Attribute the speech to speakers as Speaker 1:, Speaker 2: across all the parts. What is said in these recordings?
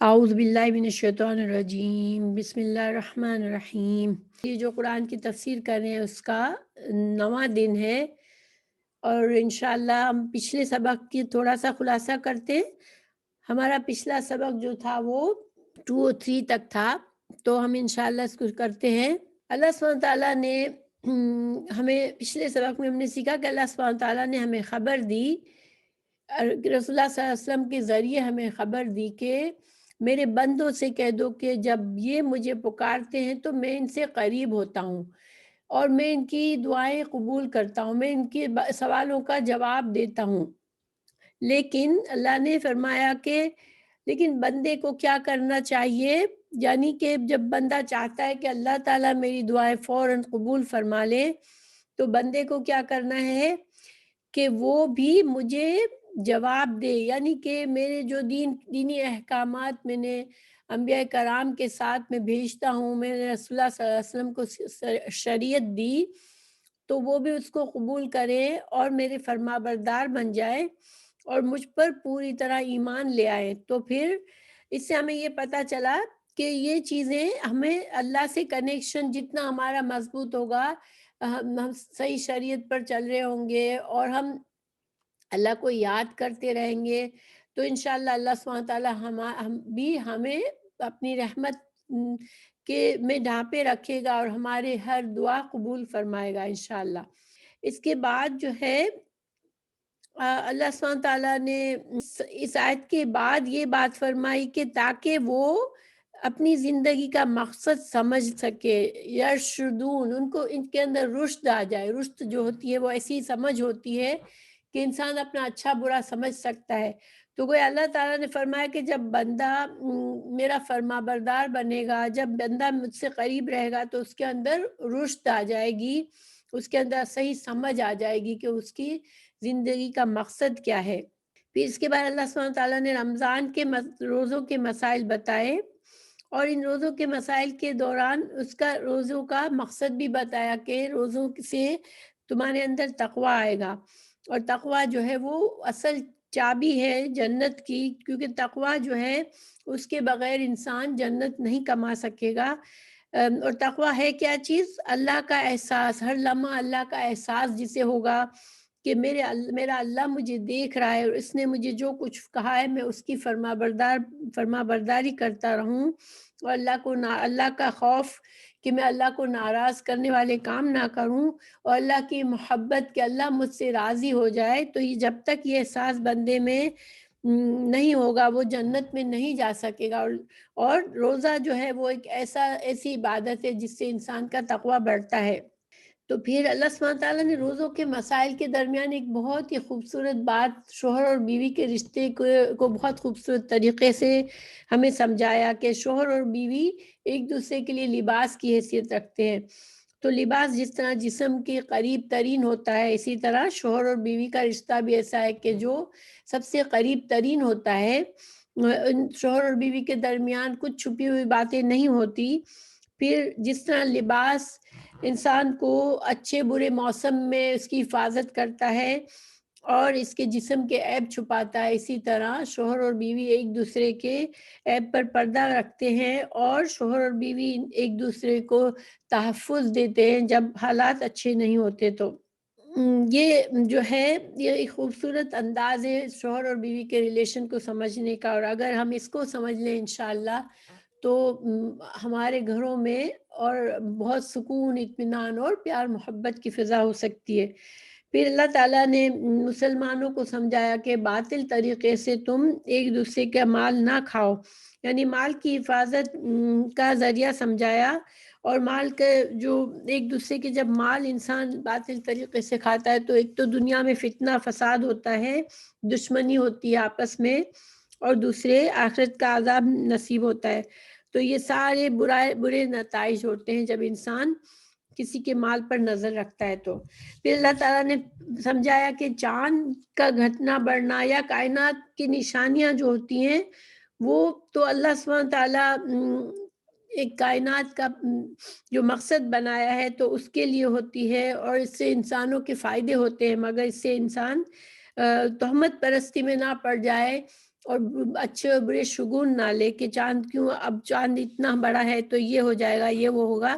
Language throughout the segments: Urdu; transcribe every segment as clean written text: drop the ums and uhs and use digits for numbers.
Speaker 1: اعوذ باللہ من الشیطان الرجیم، بسم اللہ الرحمن الرحیم۔ یہ جو قرآن کی تفسیر کر رہے ہیں اس کا 9واں دن ہے، اور انشاءاللہ ہم پچھلے سبق کی تھوڑا سا خلاصہ کرتے ہیں۔ ہمارا پچھلا سبق جو تھا وہ 2 اور 3 تک تھا، تو ہم انشاءاللہ اس کو کرتے ہیں۔ اللہ سبحانہ تعالیٰ نے ہمیں پچھلے سبق میں ہم نے سیکھا کہ اللہ سبحانہ تعالیٰ نے ہمیں خبر دی، رسول اللہ صلی اللہ علیہ وسلم کے ذریعے ہمیں خبر دی کہ میرے بندوں سے کہہ دو کہ جب یہ مجھے پکارتے ہیں تو میں ان سے قریب ہوتا ہوں اور میں ان کی دعائیں قبول کرتا ہوں، میں ان کے سوالوں کا جواب دیتا ہوں۔ لیکن اللہ نے فرمایا کہ لیکن بندے کو کیا کرنا چاہیے، یعنی کہ جب بندہ چاہتا ہے کہ اللہ تعالیٰ میری دعائیں فوراً قبول فرما لے تو بندے کو کیا کرنا ہے کہ وہ بھی مجھے جواب دے، یعنی کہ میرے جو دینی احکامات میں نے انبیاء کرام کے ساتھ میں بھیجتا ہوں، میں نے رسول اللہ صلی اللہ علیہ وسلم کو شریعت دی، تو وہ بھی اس کو قبول کرے اور میرے فرما بردار بن جائے اور مجھ پر پوری طرح ایمان لے آئے۔ تو پھر اس سے ہمیں یہ پتہ چلا کہ یہ چیزیں ہمیں اللہ سے کنیکشن جتنا ہمارا مضبوط ہوگا، ہم صحیح شریعت پر چل رہے ہوں گے اور ہم اللہ کو یاد کرتے رہیں گے، تو انشاءاللہ اللہ سبحانہ تعالیٰ ہمیں اپنی رحمت کے میں ڈھانپے رکھے گا اور ہمارے ہر دعا قبول فرمائے گا انشاءاللہ۔ اس کے بعد جو ہے اللہ سبحانہ تعالیٰ نے اس آیت کے بعد یہ بات فرمائی کہ تاکہ وہ اپنی زندگی کا مقصد سمجھ سکے، یرشدون، ان کو ان کے اندر رشد آ جائے۔ رشد جو ہوتی ہے وہ ایسی سمجھ ہوتی ہے کہ انسان اپنا اچھا برا سمجھ سکتا ہے۔ تو گویا اللہ تعالیٰ نے فرمایا کہ جب بندہ میرا فرما بردار بنے گا، جب بندہ مجھ سے قریب رہے گا تو اس کے اندر رشد آ جائے گی، اس کے اندر صحیح سمجھ آ جائے گی کہ اس کی زندگی کا مقصد کیا ہے۔ پھر اس کے بعد اللہ سبحانہ تعالیٰ نے رمضان کے روزوں کے مسائل بتائے، اور ان روزوں کے مسائل کے دوران اس کا روزوں کا مقصد بھی بتایا کہ روزوں سے تمہارے اندر تقوی آئے گا، اور تقوی جو ہے وہ اصل چابی ہے جنت کی، کیونکہ تقوی جو ہے اس کے بغیر انسان جنت نہیں کما سکے گا۔ اور تقوی ہے کیا چیز؟ اللہ کا احساس، ہر لمحہ اللہ کا احساس جسے ہوگا کہ میرا اللہ مجھے دیکھ رہا ہے اور اس نے مجھے جو کچھ کہا ہے میں اس کی فرما برداری کرتا رہوں، اور اللہ کا خوف کہ میں اللہ کو ناراض کرنے والے کام نہ کروں، اور اللہ کی محبت کہ اللہ مجھ سے راضی ہو جائے۔ تو یہ جب تک یہ احساس بندے میں نہیں ہوگا وہ جنت میں نہیں جا سکے گا۔ اور روزہ جو ہے وہ ایک ایسی عبادت ہے جس سے انسان کا تقوی بڑھتا ہے۔ تو پھر اللہ سبحانہ تعالیٰ نے روزوں کے مسائل کے درمیان ایک بہت ہی خوبصورت بات، شوہر اور بیوی کے رشتے کو بہت خوبصورت طریقے سے ہمیں سمجھایا کہ شوہر اور بیوی ایک دوسرے کے لیے لباس کی حیثیت رکھتے ہیں۔ تو لباس جس طرح جسم کے قریب ترین ہوتا ہے، اسی طرح شوہر اور بیوی کا رشتہ بھی ایسا ہے کہ جو سب سے قریب ترین ہوتا ہے۔ شوہر اور بیوی کے درمیان کچھ چھپی ہوئی باتیں نہیں ہوتی۔ پھر جس طرح لباس انسان کو اچھے برے موسم میں اس کی حفاظت کرتا ہے اور اس کے جسم کے عیب چھپاتا ہے، اسی طرح شوہر اور بیوی ایک دوسرے کے عیب پر پردہ رکھتے ہیں اور شوہر اور بیوی ایک دوسرے کو تحفظ دیتے ہیں جب حالات اچھے نہیں ہوتے۔ تو یہ جو ہے یہ ایک خوبصورت انداز ہے شوہر اور بیوی کے ریلیشن کو سمجھنے کا، اور اگر ہم اس کو سمجھ لیں انشاءاللہ تو ہمارے گھروں میں اور بہت سکون، اطمینان اور پیار محبت کی فضا ہو سکتی ہے۔ پھر اللہ تعالیٰ نے مسلمانوں کو سمجھایا کہ باطل طریقے سے تم ایک دوسرے کا مال نہ کھاؤ، یعنی مال کی حفاظت کا ذریعہ سمجھایا۔ اور مال کے جو ایک دوسرے کے جب مال انسان باطل طریقے سے کھاتا ہے تو ایک تو دنیا میں فتنہ فساد ہوتا ہے، دشمنی ہوتی ہے آپس میں، اور دوسرے آخرت کا عذاب نصیب ہوتا ہے۔ تو یہ سارے برے نتائج ہوتے ہیں جب انسان کسی کے مال پر نظر رکھتا ہے۔ تو پھر اللہ تعالیٰ نے سمجھایا کہ چاند کا گھٹنا بڑھنا یا کائنات کی نشانیاں جو ہوتی ہیں وہ تو اللہ سبحانہ تعالیٰ ایک کائنات کا جو مقصد بنایا ہے تو اس کے لیے ہوتی ہے، اور اس سے انسانوں کے فائدے ہوتے ہیں، مگر اس سے انسان تہمت پرستی میں نہ پڑ جائے اور اچھے اور برے شگون نہ لے کہ چاند کیوں، اب چاند اتنا بڑا ہے تو یہ ہو جائے گا، یہ وہ ہوگا،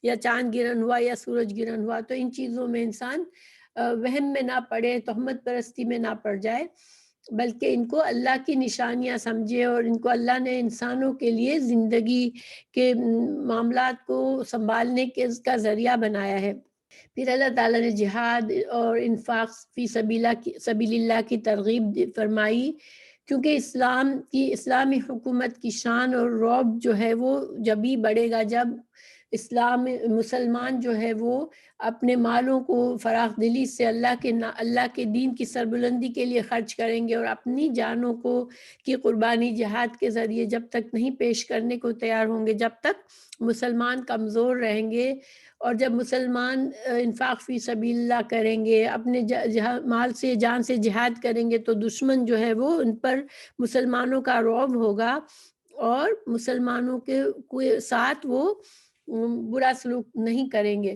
Speaker 1: یا چاند گرہن ہوا یا سورج گرہن ہوا، تو ان چیزوں میں انسان وہم میں نہ پڑے، تہمت پرستی میں نہ پڑ جائے، بلکہ ان کو اللہ کی نشانیاں سمجھے، اور ان کو اللہ نے انسانوں کے لیے زندگی کے معاملات کو سنبھالنے کے اس کا ذریعہ بنایا ہے۔ پھر اللہ تعالیٰ نے جہاد اور انفاق فی سبیل اللہ کی ترغیب فرمائی، کیونکہ اسلامی حکومت کی شان اور رعب جو ہے وہ جب ہی بڑھے گا جب مسلمان جو ہے وہ اپنے مالوں کو فراخ دلی سے اللہ کے دین کی سربلندی کے لیے خرچ کریں گے، اور اپنی جانوں کو کی قربانی جہاد کے ذریعے جب تک نہیں پیش کرنے کو تیار ہوں گے، جب تک مسلمان کمزور رہیں گے، اور جب مسلمان انفاق فی سبیل اللہ کریں گے، اپنے مال سے جان سے جہاد کریں گے، تو دشمن جو ہے وہ ان پر مسلمانوں کا رعب ہوگا، اور مسلمانوں کے ساتھ وہ برا سلوک نہیں کریں گے۔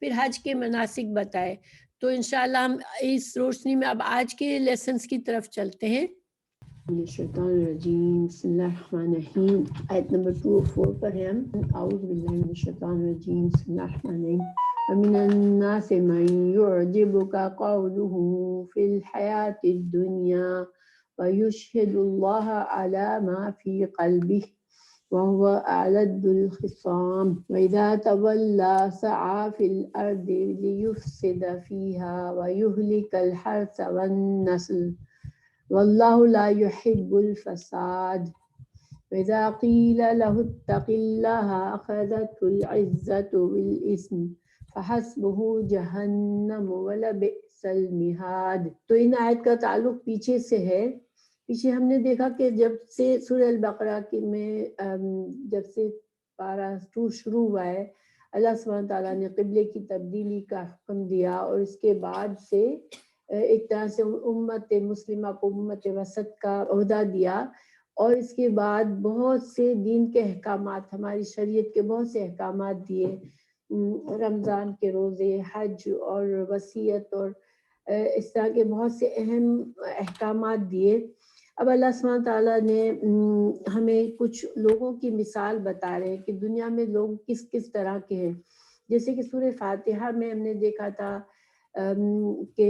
Speaker 1: پھر حج کے مناسک بتائے، تو انشاءاللہ ہم اس روشنی میں اب آج کے لیسنز کی طرف چلتے ہیں۔ الشیطان الرجیم، بسم اللہ الرحمن الرحیم، آیت نمبر 204 پر ہے ہم۔ اعوذ باللہ من الشیطان الرجیم، بسم اللہ الرحمن الرحیم۔ وَمِنَ النَّاسِ مَن يُعْجِبُكَ قَوْلُهُ فِي الْحَيَاةِ الدُّنْيَا وَيُشْهِدُ اللَّهَ عَلَى مَا فِي قَلْبِهِ وَهُوَ أَلَدُّ الْخِصَامِ وَإِذَا تَوَلَّى سَعَىٰ فِي الْأَرْضِ لِيُفْسِدَ فِيهَا وَيُهْلِكَ الْحَرْثَ وَالنَّسْلَ وَاللَّهُ لَا يُحِبُّ الْفَسَادَ وَإِذَا قِيلَ لَهُ اتَّقِ اللَّهَ أَخَذَتْهُ الْعِزَّةُ بِالْإِثْمِ فَحَسْبُهُ جَهَنَّمُ وَلَبِئْسَ الْمِہَادُ۔ تو ان آیت کا تعلق پیچھے سے ہے۔ پیچھے ہم نے دیکھا کہ جب سے سورہ البقرہ میں جب سے پارہ 2 شروع ہوا ہے، اللہ سبحانہ تعالیٰ نے قبلے کی تبدیلی کا حکم دیا، اور اس کے بعد سے ایک طرح سے امت مسلمہ کو امت وسط کا عہدہ دیا، اور اس کے بعد بہت سے دین کے احکامات، ہماری شریعت کے بہت سے احکامات دیے، رمضان کے روزے، حج اور وصیت، اور اس طرح کے بہت سے اہم احکامات دیے۔ اب اللہ سبحانہ تعالیٰ نے ہمیں کچھ لوگوں کی مثال بتا رہے ہیں کہ دنیا میں لوگ کس کس طرح کے ہیں۔ جیسے کہ سورہ فاتحہ میں ہم نے دیکھا تھا کہ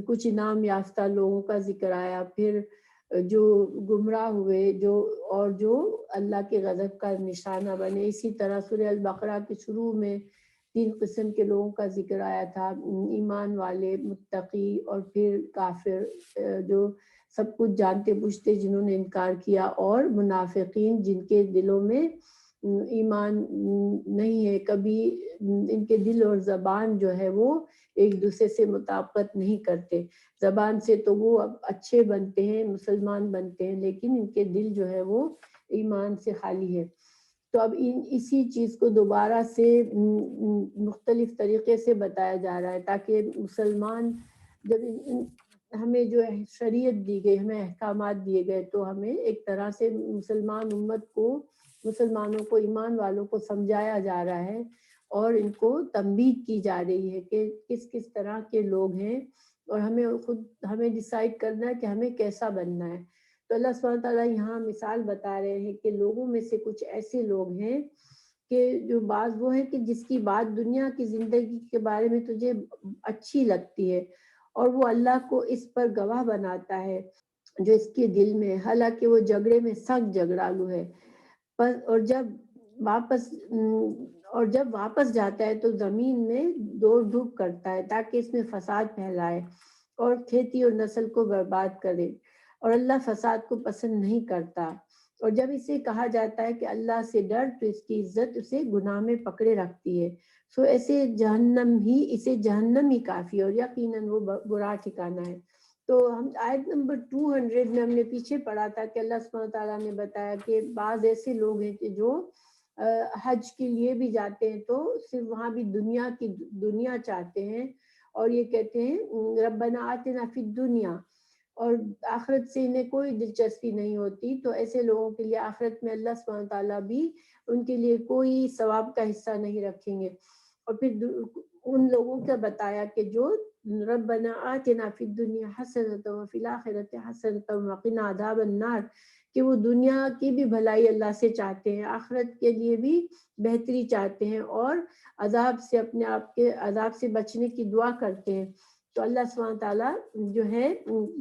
Speaker 1: کچھ انعام یافتہ لوگوں کا ذکر آیا، پھر جو گمراہ ہوئے، جو اللہ کے غضب کا نشانہ بنے۔ اسی طرح سورہ البقرہ کے شروع میں 3 قسم کے لوگوں کا ذکر آیا تھا، ایمان والے، متقی، اور پھر کافر جو سب کچھ جانتے بوجھتے جنہوں نے انکار کیا، اور منافقین جن کے دلوں میں ایمان نہیں ہے، کبھی ان کے دل اور زبان جو ہے وہ ایک دوسرے سے مطابقت نہیں کرتے۔ زبان سے تو وہ اچھے بنتے ہیں، مسلمان بنتے ہیں، لیکن ان کے دل جو ہے وہ ایمان سے خالی ہے۔ تو اب اسی چیز کو دوبارہ سے مختلف طریقے سے بتایا جا رہا ہے، تاکہ مسلمان جب ہمیں جو شریعت دی گئی، ہمیں احکامات دیے گئے، تو ہمیں ایک طرح سے مسلمانوں کو ایمان والوں کو سمجھایا جا رہا ہے، اور ان کو تنبیہ کی جا رہی ہے کہ کس کس طرح کے لوگ ہیں، اور ہمیں ڈیسائیڈ کرنا ہے کہ ہمیں کیسا بننا ہے۔ تو اللہ سبحانہ تعالیٰ یہاں مثال بتا رہے ہیں کہ لوگوں میں سے کچھ ایسے لوگ ہیں کہ جو بعض وہ ہیں کہ جس کی بات دنیا کی زندگی کے بارے میں تجھے اچھی لگتی ہے، اور وہ اللہ کو اس پر گواہ بناتا ہے جو اس کے دل میں، حالانکہ وہ جھگڑے میں سخت جھگڑالو ہے، اور جب واپس جاتا ہے تو زمین میں دوڑ دھوپ کرتا ہے تاکہ اس میں فساد پھیلائے اور کھیتی اور نسل کو برباد کرے، اور اللہ فساد کو پسند نہیں کرتا۔ اور جب اسے کہا جاتا ہے کہ اللہ سے ڈر، تو اس کی عزت اسے گناہ میں پکڑے رکھتی ہے، سو اسے جہنم ہی کافی ہے، اور یقیناً وہ برا ٹھکانہ ہے۔ تو ہم آیت نمبر 200 میں ہم نے پیچھے پڑھا تھا کہ اللہ سبحانہ تعالیٰ نے بتایا کہ بعض ایسے لوگ ہیں کہ جو حج کے لیے بھی جاتے ہیں تو صرف وہاں بھی دنیا چاہتے ہیں، اور یہ کہتے ہیں ربنا آتنا فی الدنیا، اور آخرت سے انہیں کوئی دلچسپی نہیں ہوتی۔ تو ایسے لوگوں کے لیے آخرت میں اللہ سبحانہ تعالیٰ بھی ان کے لیے کوئی ثواب کا حصہ نہیں رکھیں گے۔ اور پھر ان لوگوں کا بتایا کہ جو ربنا آتنا فی الدنیا حسنۃ وفی الآخرۃ حسنۃ وقنا عذاب النار، کہ وہ دنیا کی بھی بھلائی اللہ سے چاہتے ہیں، آخرت کے لیے بھی بہتری چاہتے ہیں، اور عذاب سے اپنے آپ کے عذاب سے بچنے کی دعا کرتے ہیں۔ تو اللہ سبحانہ تعالیٰ جو ہے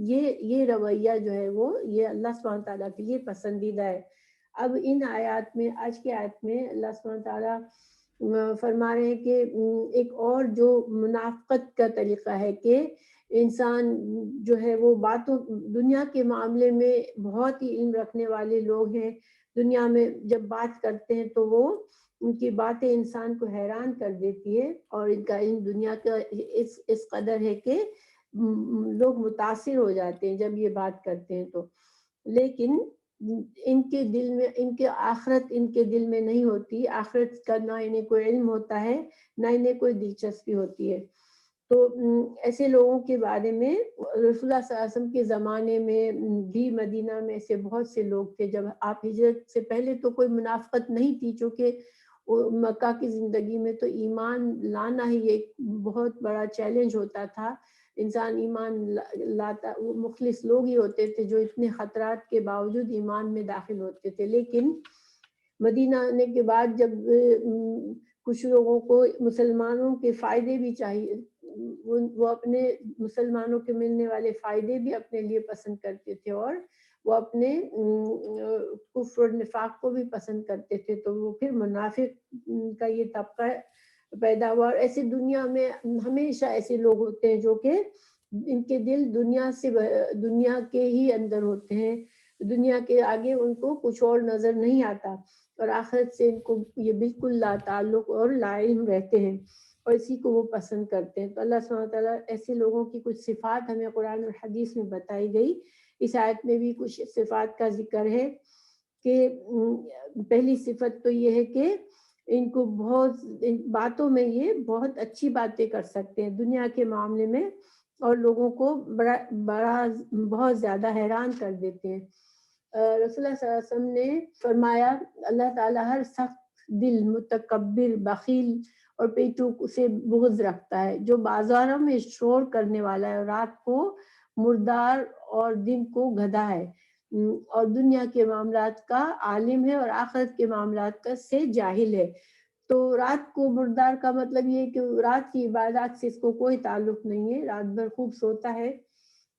Speaker 1: یہ رویہ جو ہے وہ یہ اللہ سبحانہ تعالیٰ کے لیے پسندیدہ ہے۔ اب ان آیات میں، آج کی آیت میں اللہ سبحانہ تعالیٰ فرما رہے ہیں کہ ایک اور جو منافقت کا طریقہ ہے کہ انسان جو ہے وہ باتوں دنیا کے معاملے میں بہت ہی علم رکھنے والے لوگ ہیں، دنیا میں جب بات کرتے ہیں تو وہ ان کی باتیں انسان کو حیران کر دیتی ہے، اور ان کا علم دنیا کا اس قدر ہے کہ لوگ متاثر ہو جاتے ہیں جب یہ بات کرتے ہیں تو، لیکن ان کے دل میں، ان کے آخرت ان کے دل میں نہیں ہوتی، آخرت کا نہ انہیں کوئی علم ہوتا ہے نہ انہیں کوئی دلچسپی ہوتی ہے۔ تو ایسے لوگوں کے بارے میں رسول اللہ صلی اللہ علیہ وسلم کے زمانے میں بھی مدینہ میں ایسے بہت سے لوگ تھے، جب آپ ہجرت سے پہلے تو کوئی منافقت نہیں تھی، چونکہ مکہ کی زندگی میں تو ایمان لانا ہی ایک بہت بڑا چیلنج ہوتا تھا، انسان ایمان لاتا، وہ مخلص لوگ ہی ہوتے تھے جو اتنے خطرات کے باوجود ایمان میں داخل ہوتے تھے۔ لیکن مدینہ آنے کے بعد جب کچھ لوگوں کو مسلمانوں کے فائدے بھی چاہیے، وہ اپنے مسلمانوں کے ملنے والے فائدے بھی اپنے لیے پسند کرتے تھے، اور وہ اپنے کفر اور نفاق کو بھی پسند کرتے تھے، تو وہ پھر منافق کا یہ طبقہ پیدا ہوا۔ اور ایسے دنیا میں ہمیشہ ایسے لوگ ہوتے ہیں جو کہ ان کے دل دنیا کے ہی اندر ہوتے ہیں، دنیا کے آگے ان کو کچھ اور نظر نہیں آتا، اور آخرت سے ان کو یہ بالکل لا تعلق اور لا علم رہتے ہیں، اور اسی کو وہ پسند کرتے ہیں۔ تو اللہ سبحانہ وتعالیٰ ایسے لوگوں کی کچھ صفات ہمیں قرآن اور حدیث میں بتائی گئی۔ اس آیت میں بھی کچھ صفات کا ذکر ہے کہ پہلی صفت تو یہ ہے کہ ان کو بہت باتوں میں یہ بہت اچھی باتیں کر سکتے ہیں دنیا کے معاملے میں، اور لوگوں کو بہت زیادہ حیران کر دیتے ہیں۔ رسول اللہ صلی اللہ علیہ وسلم نے فرمایا اللہ تعالیٰ ہر سخت دل، متکبر، بخیل اور پیٹو سے بغض رکھتا ہے، جو بازاروں میں شور کرنے والا ہے، رات کو مردار اور دن کو گدھا ہے، اور دنیا کے معاملات کا عالم ہے اور آخرت کے معاملات کا سے جاہل ہے۔ تو رات کو مردار کا مطلب یہ کہ رات کی عبادات سے اس کو کوئی تعلق نہیں ہے، رات بھر خوب سوتا ہے،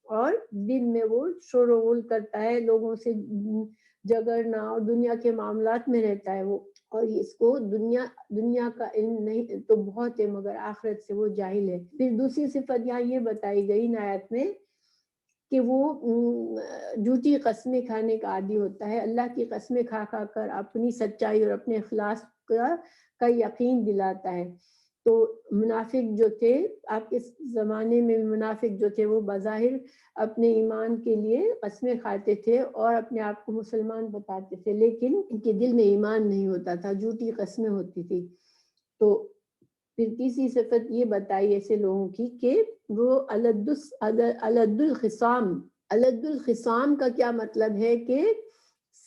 Speaker 1: اور دن میں وہ شور و غل کرتا ہے، لوگوں سے جگڑنا اور دنیا کے معاملات میں رہتا ہے وہ، اور اس کو دنیا کا علم نہیں تو بہت ہے، مگر آخرت سے وہ جاہل ہے۔ پھر دوسری صفت یہاں یہ بتائی گئی آیت میں کہ وہ جھوٹی قسمیں کھانے کا عادی ہوتا ہے، اللہ کی قسمیں کھا کھا کر اپنی سچائی اور اپنے اخلاص کا یقین دلاتا ہے۔ تو منافق جو تھے آپ کے زمانے میں، منافق جو تھے وہ بظاہر اپنے ایمان کے لیے قسمیں کھاتے تھے اور اپنے آپ کو مسلمان بتاتے تھے، لیکن ان کے دل میں ایمان نہیں ہوتا تھا، جھوٹی قسمیں ہوتی تھی۔ تو پھر تیسری صفت یہ بتائی ایسے لوگوں کی کہ وہ الد الخصام۔ الد الخصام کا کیا مطلب ہے کہ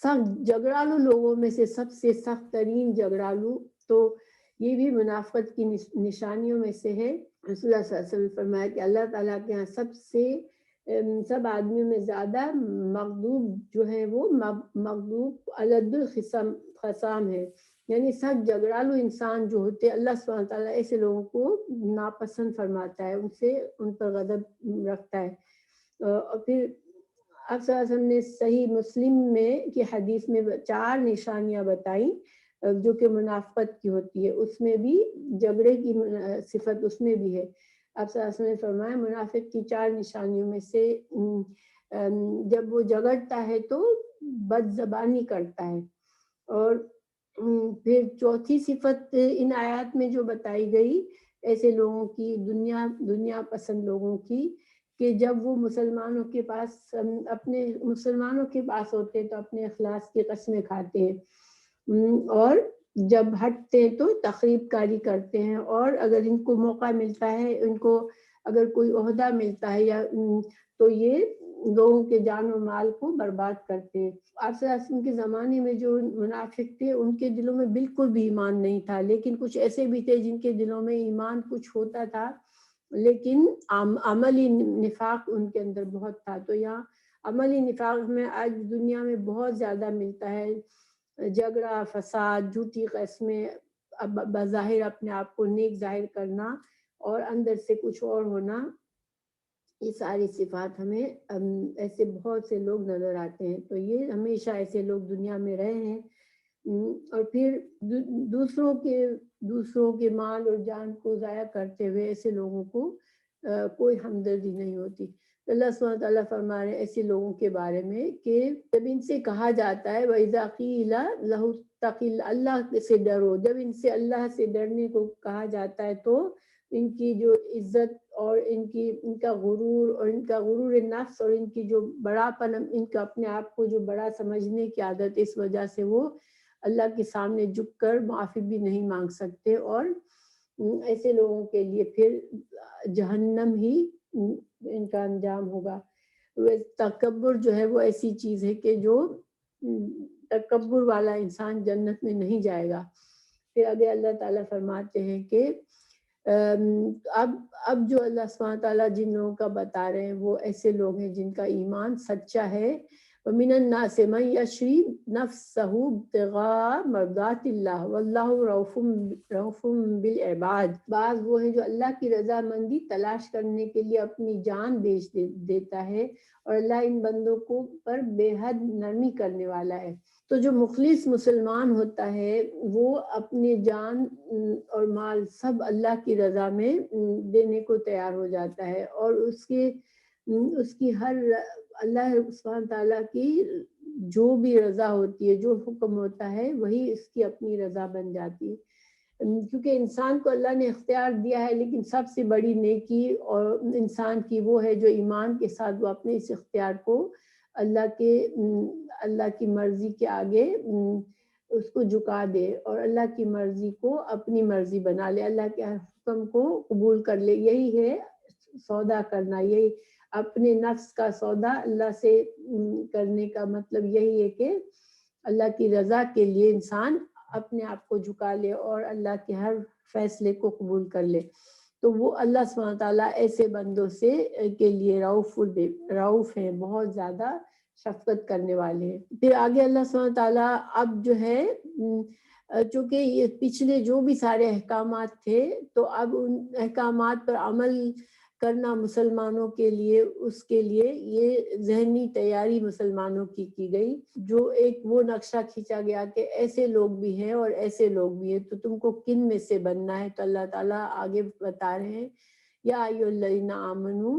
Speaker 1: سخت جھگڑالو لوگوں میں سے سب سے سخت ترین جھگڑالو، تو یہ بھی منافقت کی نشانیوں میں سے ہے۔ رسول اللہ صلی اللہ علیہ وسلم نے فرمایا کہ اللہ تعالیٰ کے یہاں سب آدمیوں میں زیادہ مغضوب جو ہے وہ مغضوب الد الخصام ہے، یعنی سخت جھگڑالو انسان جو ہوتے اللہ سبحانہ تعالیٰ ایسے لوگوں کو ناپسند فرماتا ہے، ان پر غضب رکھتا ہے۔ اور پھر آپ صلی اللہ علیہ وسلم نے صحیح مسلم میں کی حدیث میں 4 نشانیاں بتائیں جو کہ منافقت کی ہوتی ہے، اس میں بھی جھگڑے کی صفت اس میں بھی ہے۔ آپ صلی اللہ علیہ وسلم نے فرمایا منافق کی 4 نشانیوں میں سے جب وہ جھگڑتا ہے تو بد زبانی کرتا ہے، اور پھر چوتھی صفت ان آیات میں جو بتائی گئی ایسے لوگوں کی، دنیا پسند لوگوں کی، کہ جب وہ مسلمانوں کے پاس ہوتے ہیں تو اپنے اخلاص کی قسمیں کھاتے ہیں، اور جب ہٹتے ہیں تو تخریب کاری کرتے ہیں، اور اگر ان کو موقع ملتا ہے، ان کو اگر کوئی عہدہ ملتا ہے یا تو یہ لوگوں کے جان و مال کو برباد کرتے ہیں۔ آپ صلی اللہ علیہ وسلم کے زمانے میں جو منافق تھے ان کے دلوں میں بالکل بھی ایمان نہیں تھا، لیکن کچھ ایسے بھی تھے جن کے دلوں میں ایمان کچھ ہوتا تھا، لیکن عملی نفاق ان کے اندر بہت تھا. تو یہاں عملی نفاق میں آج دنیا میں بہت زیادہ ملتا ہے، جھگڑا، فساد، جھوٹی قسمیں، بظاہر اپنے آپ کو نیک ظاہر کرنا اور اندر سے کچھ اور ہونا. یہ ساری صفات ہمیں ایسے بہت سے لوگ نظر آتے ہیں. تو یہ ہمیشہ ایسے لوگ دنیا میں رہے ہیں. اور پھر دوسروں کے مال اور جان کو ضائع کرتے ہوئے ایسے لوگوں کو کوئی ہمدردی نہیں ہوتی. اللہ سبحانہ تعالیٰ فرما رہے ہیں ایسے لوگوں کے بارے میں کہ جب ان سے کہا جاتا ہے وَإِذَا قِيلَ لَهُ اتَّقِ اللَّهَ، اللہ سے ڈرو، جب ان سے اللہ سے ڈرنے کو کہا جاتا ہے تو ان کی جو عزت اور ان کا غرور نفس اور ان کی جو بڑاپن، ان کا اپنے آپ کو جو بڑا سمجھنے کی عادت، اس وجہ سے وہ اللہ کے سامنے جھک کر معافی بھی نہیں مانگ سکتے. اور ایسے لوگوں کے لیے پھر جہنم ہی ان کا انجام ہوگا. تکبر جو ہے وہ ایسی چیز ہے کہ جو تکبر والا انسان جنت میں نہیں جائے گا. پھر آگے اللہ تعالیٰ فرماتے ہیں کہ اب جو اللہ سبحانہ تعالیٰ جن لوگوں کا بتا رہے ہیں وہ ایسے لوگ ہیں جن کا ایمان سچا ہے. وَمِنَ النَّاسِ مَن يَشْرِي نَفْسَهُ ابْتِغَاءَ مَرْضَاتِ اللَّهِ وَاللَّهُ رَءُوفٌ بِالْعِبَادِ. بعض وہ ہیں جو اللہ کی رضامندی تلاش کرنے کے لیے اپنی جان بیچ دیتا ہے، اور اللہ ان بندوں کو پر بے حد نرمی کرنے والا ہے. تو جو مخلص مسلمان ہوتا ہے وہ اپنی جان اور مال سب اللہ کی رضا میں دینے کو تیار ہو جاتا ہے، اور اس کی ہر اللہ سبحانہ تعالیٰ کی جو بھی رضا ہوتی ہے، جو حکم ہوتا ہے وہی اس کی اپنی رضا بن جاتی ہے. کیونکہ انسان کو اللہ نے اختیار دیا ہے، لیکن سب سے بڑی نیکی اور انسان کی وہ ہے جو ایمان کے ساتھ وہ اپنے اس اختیار کو اللہ کی مرضی کے آگے اس کو جھکا دے اور اللہ کی مرضی کو اپنی مرضی بنا لے، اللہ کے حکم کو قبول کر لے. یہی ہے سودا کرنا، یہی اپنے نفس کا سودا اللہ سے کرنے کا مطلب یہی ہے کہ اللہ کی رضا کے لیے انسان اپنے آپ کو جھکا لے اور اللہ کے ہر فیصلے کو قبول کر لے. تو وہ اللہ سبحانہ تعالیٰ ایسے بندوں سے کے لیے رؤوف ہیں، بہت زیادہ شفقت کرنے والے ہیں. پھر آگے اللہ سبحانہ تعالیٰ اب جو ہے چونکہ یہ پچھلے جو بھی سارے احکامات تھے تو اب ان احکامات پر عمل کرنا مسلمانوں کے لیے، اس کے لیے یہ ذہنی تیاری مسلمانوں کی گئی، جو ایک وہ نقشہ کھینچا گیا کہ ایسے لوگ بھی ہیں اور ایسے لوگ بھی ہیں، تو تم کو کن میں سے بننا ہے. تو اللہ تعالیٰ آگے بتا رہے ہیں یا ایھا الذین آمنوا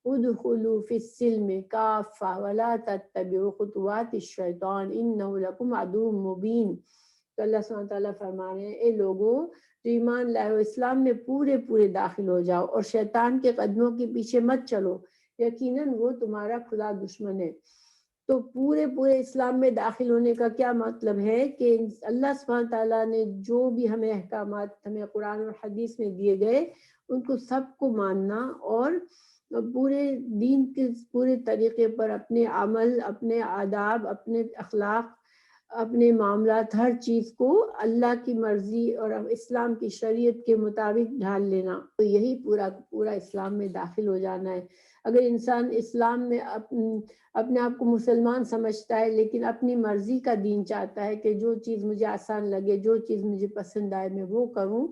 Speaker 1: ادخلوا فی السلم کافۃ ولا تتبعوا خطوات الشیطان انہ لکم عدو مبین. تو اللہ سبحانہ تعالیٰ فرما رہے ہیں اے لوگوں جو ایمان لائے ہو، اسلام میں پورے داخل ہو جاؤ اور شیطان کے قدموں کے پیچھے مت چلو، یقیناً وہ تمہارا کھلا دشمن ہے. تو پورے اسلام میں داخل ہونے کا کیا مطلب ہے کہ اللہ سبحانہ تعالیٰ نے جو بھی ہمیں احکامات ہمیں قرآن اور حدیث میں دیے گئے ان کو سب کو ماننا اور پورے دین کے پورے طریقے پر اپنے عمل، اپنے آداب، اپنے اخلاق، اپنے معاملات، ہر چیز کو اللہ کی مرضی اور اسلام کی شریعت کے مطابق ڈھال لینا. تو یہی پورا اسلام میں داخل ہو جانا ہے. اگر انسان اسلام میں اپنے آپ کو مسلمان سمجھتا ہے لیکن اپنی مرضی کا دین چاہتا ہے کہ جو چیز مجھے آسان لگے، جو چیز مجھے پسند آئے میں وہ کروں،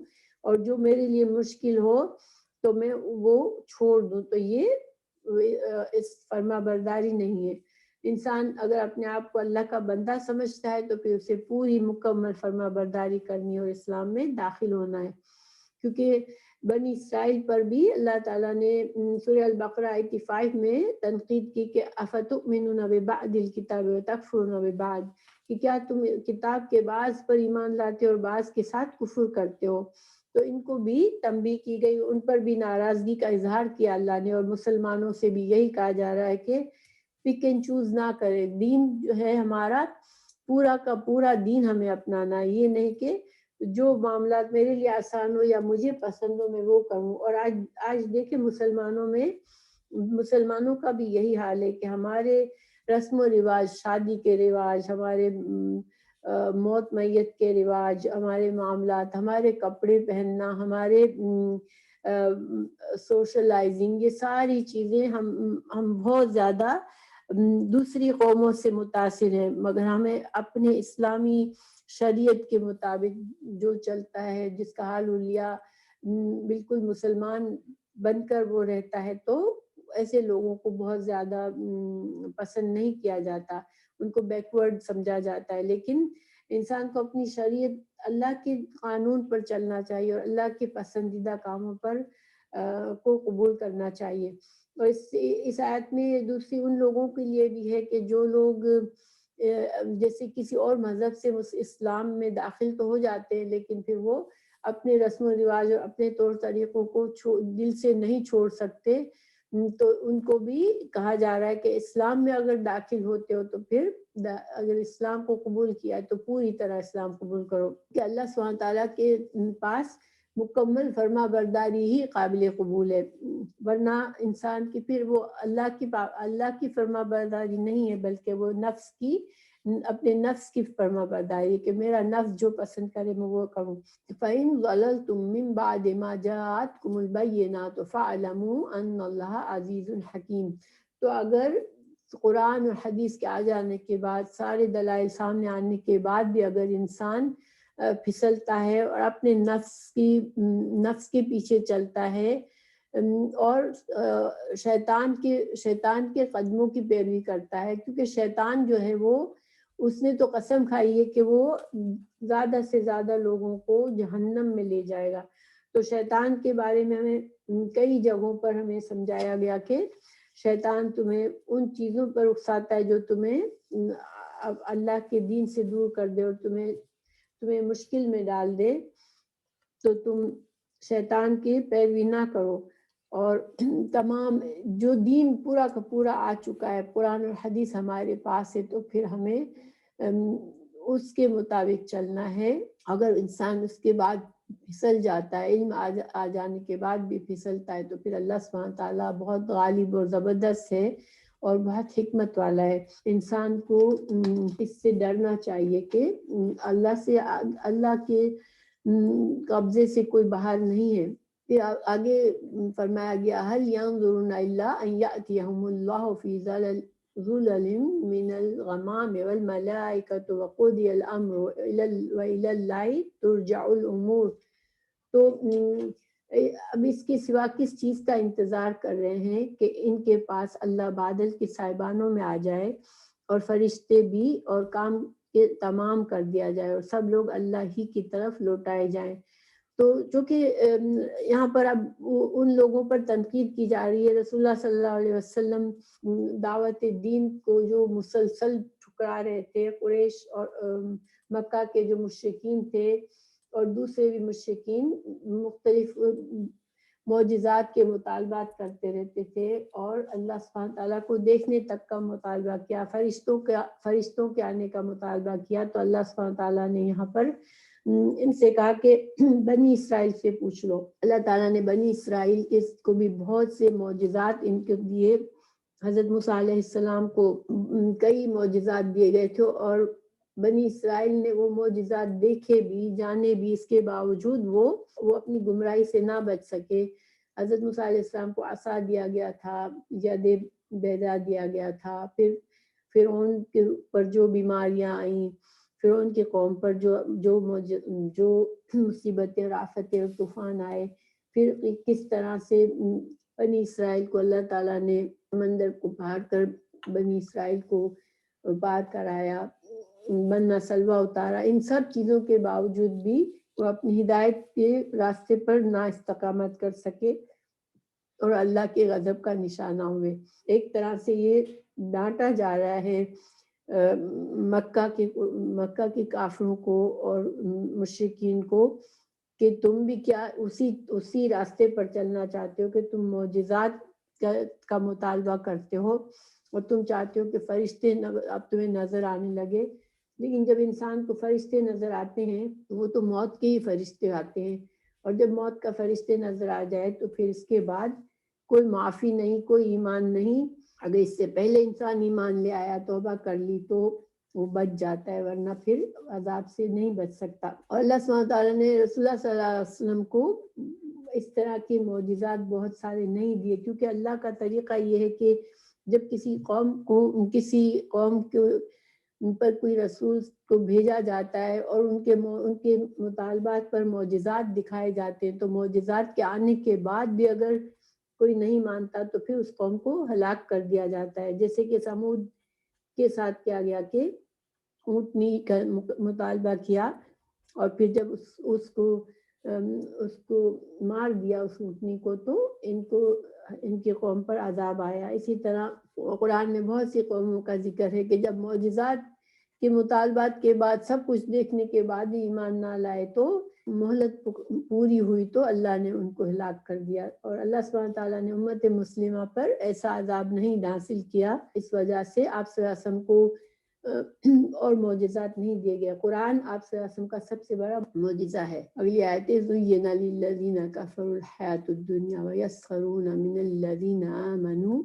Speaker 1: اور جو میرے لیے مشکل ہو تو میں وہ چھوڑ دوں، تو یہ اس فرما برداری نہیں ہے. انسان اگر اپنے آپ کو اللہ کا بندہ سمجھتا ہے تو پھر اسے پوری مکمل فرما برداری کرنی اور اسلام میں داخل ہونا ہے. کیونکہ بنی اسرائیل پر بھی اللہ تعالیٰ نے سورہ البقرہ 85 میں تنقید کی کہ افتؤمنون ببعض الکتاب وتکفرون ببعض، کہ کیا تم کتاب کے بعض پر ایمان لاتے اور بعض کے ساتھ کفر کرتے ہو. تو ان کو بھی تنبیہ کی گئی، ان پر بھی ناراضگی کا اظہار کیا اللہ نے، اور مسلمانوں سے بھی یہی کہا جا رہا ہے کہ پک اینڈ چوز نہ کرے. دین جو ہے ہمارا پورا کا پورا دین ہمیں اپنانا ہے، یہ نہیں کہ جو معاملات میرے لیے آسان ہو یا مجھے پسند ہو میں وہ کروں. اور آج دیکھیں مسلمانوں کا بھی یہی حال ہے کہ ہمارے رسم و رواج، شادی کے رواج، ہمارے موت میت کے رواج، ہمارے معاملات، ہمارے کپڑے پہننا، ہمارے سوشلائزنگ، یہ ساری چیزیں ہم بہت زیادہ دوسری قوموں سے متاثر ہیں، مگر ہمیں اپنے اسلامی شریعت کے مطابق جو چلتا ہے، جس کا حال حلیہ بالکل مسلمان بن کر وہ رہتا ہے، تو ایسے لوگوں کو بہت زیادہ پسند نہیں کیا جاتا، ان کو بیکورڈ سمجھا جاتا ہے۔ لیکن انسان کو اپنی شریعت، اللہ کے قانون پر چلنا چاہیے اور اللہ کے پسندیدہ کاموں پر کو قبول کرنا چاہیے۔ اور اس آیت میں دوسری ان لوگوں کے لیے بھی ہے کہ جو لوگ جیسے کسی اور مذہب سے اسلام میں داخل تو ہو جاتے ہیں، لیکن پھر وہ اپنے رسم و رواج اور اپنے طور طریقوں کو دل سے نہیں چھوڑ سکتے، تو ان کو بھی کہا جا رہا ہے کہ اسلام میں اگر داخل ہوتے ہو تو پھر اگر اسلام کو قبول کیا ہے تو پوری طرح اسلام قبول کرو، کہ اللہ سبحانہ تعالیٰ کے پاس مکمل فرما برداری ہی قابل قبول ہے، ورنہ انسان کی پھر وہ اللہ کی فرما برداری نہیں ہے، بلکہ وہ اپنے نفس کی فرما برداری، کہ میرا نفس جو پسند کرے میں وہ کروں۔ فَإِن ضَلَلْتُم مِّن بَعْدِ مَا جَاءَتْكُمُ الْبَيِّنَاتُ فَاعْلَمُوا أَنَّ اللَّهَ عَزِيزٌ حَكِيمٌ، تو اگر قرآن اور حدیث کے آ جانے کے بعد، سارے دلائل سامنے آنے کے بعد بھی اگر انسان پھسلتا ہے اور اپنے نفس کے پیچھے چلتا ہے اور شیطان کے قدموں کی پیروی کرتا ہے، کیونکہ شیطان جو ہے وہ اس نے تو قسم کھائی ہے کہ وہ زیادہ سے زیادہ لوگوں کو جہنم میں لے جائے گا۔ تو شیطان کے بارے میں ہمیں کئی جگہوں پر ہمیں سمجھایا گیا کہ شیطان تمہیں ان چیزوں پر اکساتا ہے جو تمہیں اللہ کے دین سے دور کر دے اور تمہیں مشکل میں ڈال دے، تو تم شیطان کی پیروی نہ کرو، اور تمام جو دین پورا کا پورا آ چکا ہے، قرآن اور حدیث ہمارے پاس ہے، تو پھر ہمیں اس کے مطابق چلنا ہے۔ اگر انسان اس کے بعد پھسل جاتا ہے، علم آ جانے کے بعد بھی پھسلتا ہے، تو پھر اللہ سبحانہ تعالیٰ بہت غالب اور زبردست ہے اور بہت حکمت والا ہے۔ انسان کو اس سے ڈرنا چاہیے کہ اللہ کے قبضے سے کوئی باہر نہیں ہے۔ پھر آگے فرمایا گیا هل ينظرون الا ان ياتيهم الله في ظلل من الغمام والملائكة وقضي الامر والى الله ترجع الامور، تو اب اس کے سوا کس چیز کا انتظار کر رہے ہیں کہ ان کے پاس اللہ بادل کے سائبانوں میں آ جائے اور فرشتے بھی اور کام کے تمام کر دیا جائے اور سب لوگ اللہ ہی کی طرف لوٹائے جائیں۔ تو چونکہ یہاں پر اب ان لوگوں پر تنقید کی جا رہی ہے، رسول اللہ صلی اللہ علیہ وسلم دعوت دین کو جو مسلسل ٹھکرا رہے تھے، قریش اور مکہ کے جو مشرکین تھے اور دوسرے بھی مشرکین مختلف معجزات کے مطالبات کرتے رہتے تھے اور اللہ سبحانہ تعالیٰ کو دیکھنے تک کا مطالبہ کیا، فرشتوں کے آنے کا مطالبہ کیا، تو اللہ سبحانہ تعالیٰ نے یہاں پر ان سے کہا کہ بنی اسرائیل سے پوچھ لو۔ اللہ تعالیٰ نے بنی اسرائیل کو بھی بہت سے معجزات ان کے دیے، حضرت موسیٰ علیہ السلام کو کئی معجزات دیے گئے تھے اور بنی اسرائیل نے وہ معجزات دیکھے بھی، جانے بھی، اس کے باوجود وہ اپنی گمراہی سے نہ بچ سکے۔ حضرت موسیٰ علیہ السلام کو عصا دیا گیا تھا، ید بیضا دیا گیا تھا، پھر فرعون کے پر جو بیماریاں آئیں، فرعون کی قوم پر جو مصیبتیں اور آفتیں اور طوفان آئے، پھر کس طرح سے بنی اسرائیل کو اللہ تعالیٰ نے سمندر کو پار کر بنی اسرائیل کو پار کرایا، منہ سلوہ اتارا، ان سب چیزوں کے باوجود بھی وہ اپنی ہدایت کے راستے پر نا استقامت کر سکے اور اللہ کے غضب کا نشانہ ہوئے۔ ایک طرح سے یہ ڈانٹا جا رہا ہے مکہ کے کافروں کو اور مشرکین کو کہ تم بھی کیا اسی راستے پر چلنا چاہتے ہو کہ تم معجزات کا مطالبہ کرتے ہو اور تم چاہتے ہو کہ فرشتے اب تمہیں نظر آنے لگے، لیکن جب انسان کو فرشتے نظر آتے ہیں تو وہ تو موت کے ہی فرشتے آتے ہیں، اور جب موت کا فرشتے نظر آ جائے تو پھر اس کے بعد کوئی معافی نہیں، کوئی ایمان نہیں۔ اگر اس سے پہلے انسان ایمان لے آیا، توبہ کر لی، تو وہ بچ جاتا ہے، ورنہ پھر عذاب سے نہیں بچ سکتا۔ اور اللہ سبحانہ تعالیٰ نے رسول اللہ صلی اللہ علیہ وسلم کو اس طرح کے معجزات بہت سارے نہیں دیے، کیونکہ اللہ کا طریقہ یہ ہے کہ جب کسی قوم کو ان پر کوئی رسول کو بھیجا جاتا ہے اور ان کے مطالبات پر معجزات دکھائے جاتے ہیں، تو معجزات کے آنے کے بعد بھی اگر کوئی نہیں مانتا تو پھر اس قوم کو ہلاک کر دیا جاتا ہے، جیسے کہ سمود کے ساتھ کیا گیا کہ اونٹنی کا مطالبہ کیا اور پھر جب اس کو مار دیا اس اونٹنی کو، تو ان کی قوم پر عذاب آیا۔ اسی طرح قرآن میں بہت سی قوموں کا ذکر ہے کہ جب معجزات کے مطالبات کے بعد سب کچھ دیکھنے کے بعد بھی ایمان نہ لائے تو مہلت پوری ہوئی تو اللہ نے ان کو ہلاک کر دیا، اور اللہ سبحانہ تعالیٰ نے امت مسلمہ پر ایسا عذاب نہیں نازل کیا۔ اس وجہ سے آپ صلی اللہ علیہ وسلم کو اور معجزات نہیں دیے گئے۔ قرآن آپ صلی اللہ علیہ وسلم کا سب سے بڑا معجزہ ہے۔ اگلی آیت زُيِّنَ لِلَّذِينَ كَفَرُوا الْحَيَاةُ الدُّنْيَا وَيَسْخَرُونَ مِنَ الَّذِينَ آمَنُوا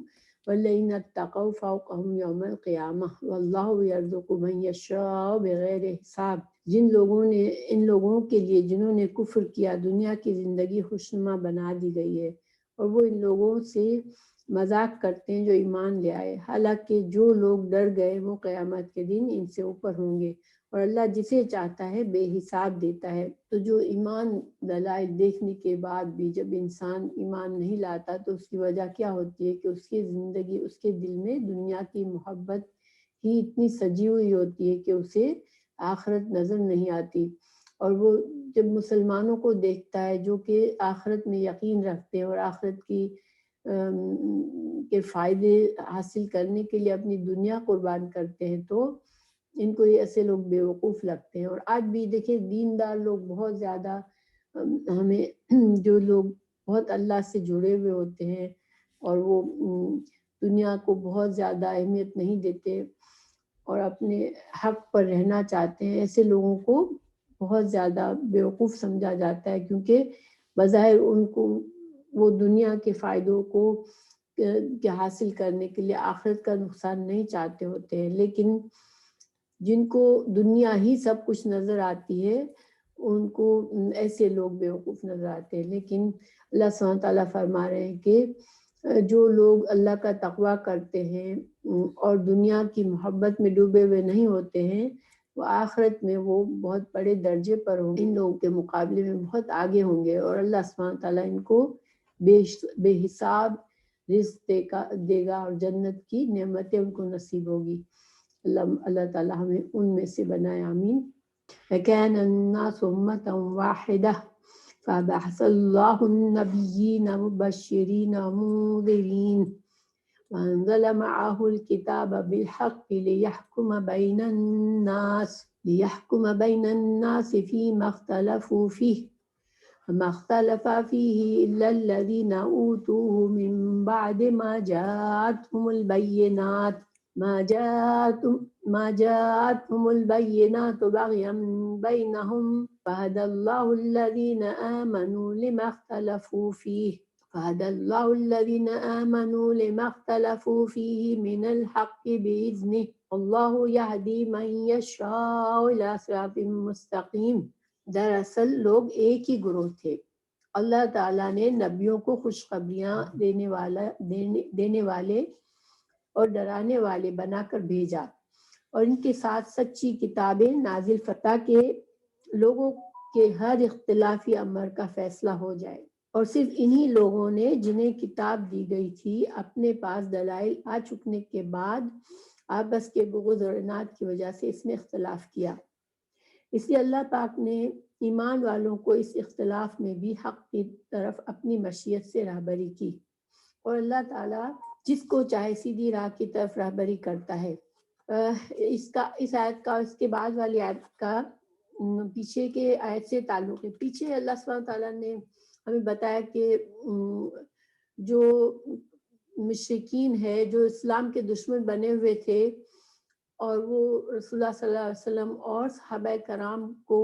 Speaker 1: وَالَّذِينَ اتَّقَوْا فَوْقَهُمْ يَوْمَ الْقِيَامَةِ وَاللَّهُ يَرْزُقُ مَن يَشَاءُ بِغَيْرِ حساب۔ ان لوگوں کے لیے جنہوں نے کفر کیا دنیا کی زندگی خوشنما بنا دی گئی ہے، اور وہ ان لوگوں سے مذاق کرتے ہیں جو ایمان لے آئے، حالانکہ جو لوگ ڈر گئے وہ قیامت کے دن ان سے اوپر ہوں گے، اور اللہ جسے چاہتا ہے بے حساب دیتا ہے۔ تو جو ایمان دلائل دیکھنے کے بعد بھی جب انسان ایمان نہیں لاتا تو اس کی وجہ کیا ہوتی ہے کہ اس کی زندگی، اس کے دل میں دنیا کی محبت ہی اتنی سجی ہوئی ہوتی ہے کہ اسے آخرت نظر نہیں آتی۔ اور وہ جب مسلمانوں کو دیکھتا ہے جو کہ آخرت میں یقین رکھتے ہیں اور آخرت کے فائدے حاصل کرنے کے لیے اپنی دنیا قربان کرتے ہیں، تو ان کو یہ ایسے لوگ بیوقوف لگتے ہیں۔ اور آج بھی دیکھیں دیندار لوگ بہت زیادہ ہمیں جو لوگ بہت اللہ سے جڑے ہوئے ہوتے ہیں اور وہ دنیا کو بہت زیادہ اہمیت نہیں دیتے اور اپنے حق پر رہنا چاہتے ہیں، ایسے لوگوں کو بہت زیادہ بیوقوف سمجھا جاتا ہے، کیونکہ بظاہر ان کو وہ دنیا کے فائدوں کو حاصل کرنے کے لیے آخرت کا نقصان نہیں چاہتے ہوتے ہیں، لیکن جن کو دنیا ہی سب کچھ نظر آتی ہے ان کو ایسے لوگ بیوقوف نظر آتے ہیں۔ لیکن اللہ سبحانہ تعالیٰ فرما رہے ہیں کہ جو لوگ اللہ کا تقویٰ کرتے ہیں اور دنیا کی محبت میں ڈوبے ہوئے نہیں ہوتے ہیں، وہ آخرت میں وہ بہت بڑے درجے پر ہوں گے، ان لوگوں کے مقابلے میں بہت آگے ہوں گے، اور اللہ سبحانہ تعالیٰ ان کو بے حساب رزق دے گا اور جنت کی نعمتیں ان کو نصیب ہوگی۔ اللہ تعالیٰ ہمیں ان میں سے بنائے، آمین۔ وَكَانَ النَّاسُ أُمَّةً وَاحِدَةً فَبَعَثَ اللَّهُ النَّبِيِّينَ مُبَشِّرِينَ وَمُنذِرِينَ وَأَنزَلَ مَعَهُ الْكِتَابَ بِالْحَقِّ لِيَحْكُمَ بَيْنَ النَّاسِ فِيمَا اخْتَلَفُوا فِيهِ وَمَا اخْتَلَفَ فِيهِ إِلَّا الَّذِينَ أُوتُوهُ مِن بَعْدِ مَا جَاءَتْهُمُ الْبَيِّنَاتُ بَغْيًا بَيْنَهُمْ فَهَدَى اللَّهُ الَّذِينَ آمَنُوا لِمَا اخْتَلَفُوا فِيهِ مِنَ الْحَقِّ بِإِذْنِهِ وَاللَّهُ يَهْدِي مَن يَشَاءُ إِلَىٰ صِرَاطٍ مُّسْتَقِيمٍ۔ دراصل لوگ ایک ہی گروہ تھے، اللہ تعالیٰ نے نبیوں کو خوشخبریاں دینے والے اور ڈرانے والے بنا کر بھیجا، اور ان کے ساتھ سچی کتابیں نازل فتح کے لوگوں کے ہر اختلافی امر کا فیصلہ ہو جائے، اور صرف انہی لوگوں نے جنہیں کتاب دی گئی تھی اپنے پاس دلائل آ چکنے کے بعد آپس کے بغض اور عناد کی وجہ سے اس میں اختلاف کیا۔ اس لیے اللہ پاک نے ایمان والوں کو اس اختلاف میں بھی حق کی طرف اپنی مشیت سے راہبری کی، اور اللہ تعالیٰ جس کو چاہے سیدھی راہ کی طرف راہبری کرتا ہے۔ اس آیت کا اس کے بعد والی آیت کا پیچھے کے آیت سے تعلق ہے۔ پیچھے اللہ سبحانہ تعالیٰ نے ہمیں بتایا کہ جو مشرکین ہے جو اسلام کے دشمن بنے ہوئے تھے اور وہ رسول اللہ صلی اللہ علیہ وسلم اور صحابہ کرام کو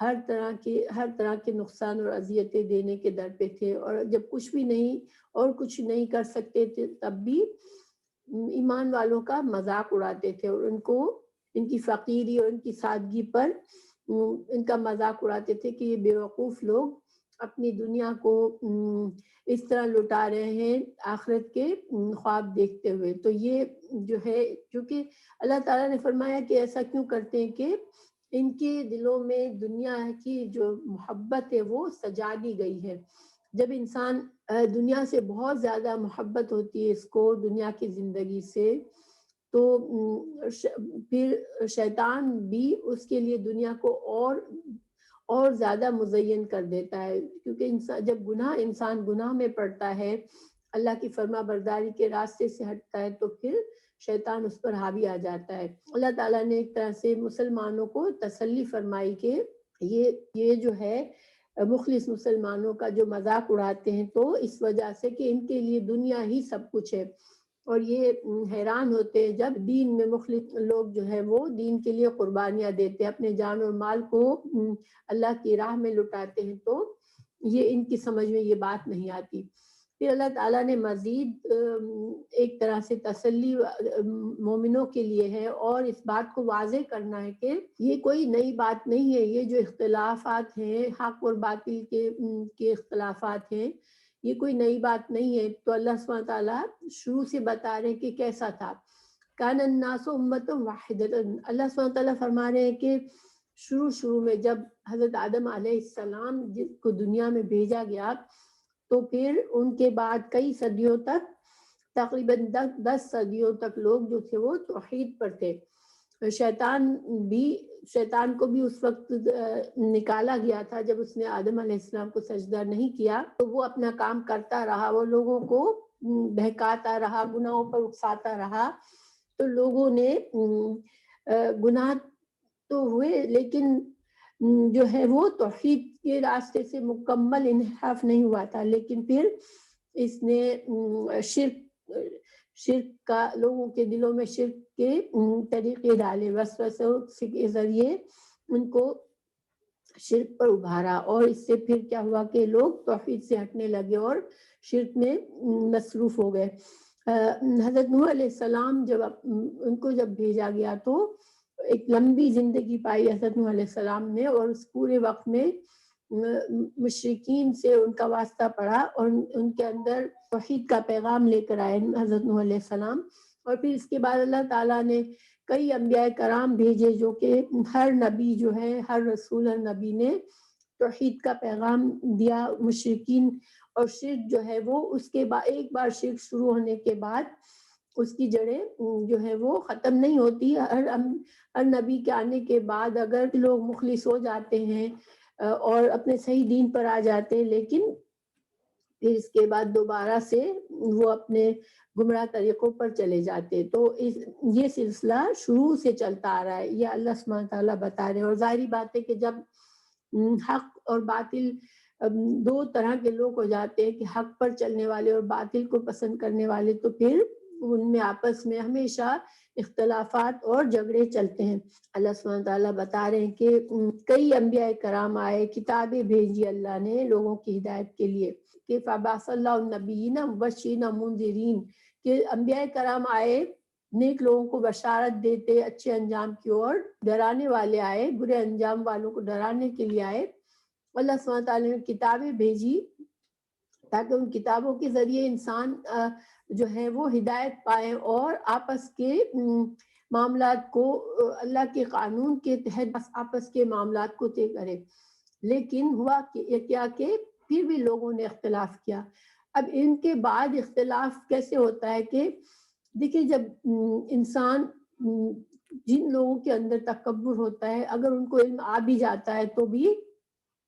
Speaker 1: ہر طرح کے نقصان اور اذیتیں دینے کے در پہ تھے، اور جب کچھ نہیں کر سکتے تھے تب بھی ایمان والوں کا مذاق اڑاتے تھے، اور ان کی فقیری اور ان کی سادگی پر ان کا مذاق اڑاتے تھے کہ یہ بیوقوف لوگ اپنی دنیا کو اس طرح لٹا رہے ہیں آخرت کے خواب دیکھتے ہوئے. تو یہ جو ہے، کیونکہ اللہ تعالیٰ نے فرمایا کہ ایسا کیوں کرتے ہیں کہ ان کے دلوں میں دنیا کی جو محبت ہے وہ سجا دی گئی ہے. جب انسان دنیا سے بہت زیادہ محبت ہوتی ہے اس کو، دنیا کی زندگی سے، تو پھر شیطان بھی اس کے لیے دنیا کو اور زیادہ مزین کر دیتا ہے. کیونکہ جب انسان گناہ میں پڑتا ہے، اللہ کی فرما برداری کے راستے سے ہٹتا ہے، تو پھر شیطان اس پر حاوی آ جاتا ہے. اللہ تعالیٰ نے ایک طرح سے مسلمانوں کو تسلی فرمائی کہ یہ جو ہے مخلص مسلمانوں کا جو مذاق اڑاتے ہیں، تو اس وجہ سے کہ ان کے لیے دنیا ہی سب کچھ ہے. اور یہ حیران ہوتے ہیں جب دین میں مخلص لوگ جو ہے وہ دین کے لیے قربانیاں دیتے ہیں، اپنے جان اور مال کو اللہ کی راہ میں لٹاتے ہیں، تو یہ ان کی سمجھ میں یہ بات نہیں آتی. پھر اللہ تعالیٰ نے مزید ایک طرح سے تسلی مومنوں کے لیے ہے، اور اس بات کو واضح کرنا ہے کہ یہ کوئی نئی بات نہیں ہے. یہ جو اختلافات ہیں، حق اور باطل کے اختلافات ہیں، یہ کوئی نئی بات نہیں ہے. تو اللہ سبحانہ تعالیٰ شروع سے بتا رہے کہ کیسا تھا. کان الناس امۃ واحدۃ، اللہ سبحانہ تعالیٰ فرما رہے ہیں کہ شروع میں جب حضرت آدم علیہ السلام جس کو دنیا میں بھیجا گیا، تو پھر ان کے بعد کئی صدیوں تک، تقریباً 10 صدیوں تک لوگ جو تھے وہ توحید پر تھے. شیطان کو بھی اس وقت نکالا گیا تھا جب اس نے آدم علیہ السلام کو سجدہ نہیں کیا، تو وہ اپنا کام کرتا رہا، وہ لوگوں کو بہکاتا رہا، گناہوں پر اکساتا رہا. تو لوگوں نے گناہ تو ہوئے، لیکن جو ہے وہ توحید کے راستے سے مکمل انحراف نہیں ہوا تھا. لیکن پھر اس نے شرک کا لوگوں کے دلوں میں شرک کے طریقے ڈالے، وسوسے کے ذریعے ان کو شرک پر ابھارا، اور اس سے پھر کیا ہوا کہ لوگ توحید سے ہٹنے لگے اور شرک میں مصروف ہو گئے. حضرت نوح علیہ السلام ان کو جب بھیجا گیا تو ایک لمبی زندگی پائی حضرت نوح علیہ السلام نے، اور اس پورے وقت میں مشرکین سے ان کا واسطہ پڑا، اور ان کے اندر توحید کا پیغام لے کر آئے حضرت نوح علیہ السلام. اور پھر اس کے بعد اللہ تعالیٰ نے کئی انبیاء کرام بھیجے، جو کہ ہر نبی جو ہے، ہر رسول، ہر نبی نے توحید کا پیغام دیا. مشرکین اور شرک جو ہے وہ اس کے بعد ایک بار شرک شروع ہونے کے بعد اس کی جڑیں جو ہے وہ ختم نہیں ہوتی. ہر نبی کے آنے کے بعد اگر لوگ مخلص ہو جاتے ہیں اور اپنے صحیح دین پر آ جاتے ہیں، لیکن پھر اس کے بعد دوبارہ سے وہ اپنے گمراہ طریقوں پر چلے جاتے. تو یہ سلسلہ شروع سے چلتا آ رہا ہے، یہ اللہ سبحانہ تعالیٰ بتا رہے ہیں. اور ظاہری بات ہے کہ جب حق اور باطل دو طرح کے لوگ ہو جاتے ہیں، کہ حق پر چلنے والے اور باطل کو پسند کرنے والے، تو پھر ان میں آپس میں ہمیشہ اختلافات اور جھگڑے چلتے ہیں. اللہ سبحانہ تعالیٰ بتا رہے ہیں کہ کئی انبیاء کرام آئے، کتابیں بھیجی اللہ نے لوگوں کی ہدایت کے لیے، کہ فَبَعَثَ اللَّهُ النَّبِيِّينَ مُبَشِّرِينَ وَمُنذِرِينَ، کہ انبیاء کرام آئے نیک لوگوں کو بشارت دیتے اچھے انجام کی اور، ڈرانے والے آئے برے انجام والوں کو ڈرانے کے لیے آئے. اللہ سبحانہ تعالیٰ نے کتابیں بھیجی تاکہ ان کتابوں کے ذریعے انسان جو ہے وہ ہدایت پائے اور آپس کے معاملات کو اللہ کے قانون کے تحت آپس کے معاملات کو طے کرے. لیکن ہوا کیا کہ پھر بھی لوگوں نے اختلاف کیا. اب ان کے بعد اختلاف کیسے ہوتا ہے کہ دیکھیں، جب انسان جن لوگوں کے اندر تکبر ہوتا ہے، اگر ان کو علم آ بھی جاتا ہے تو بھی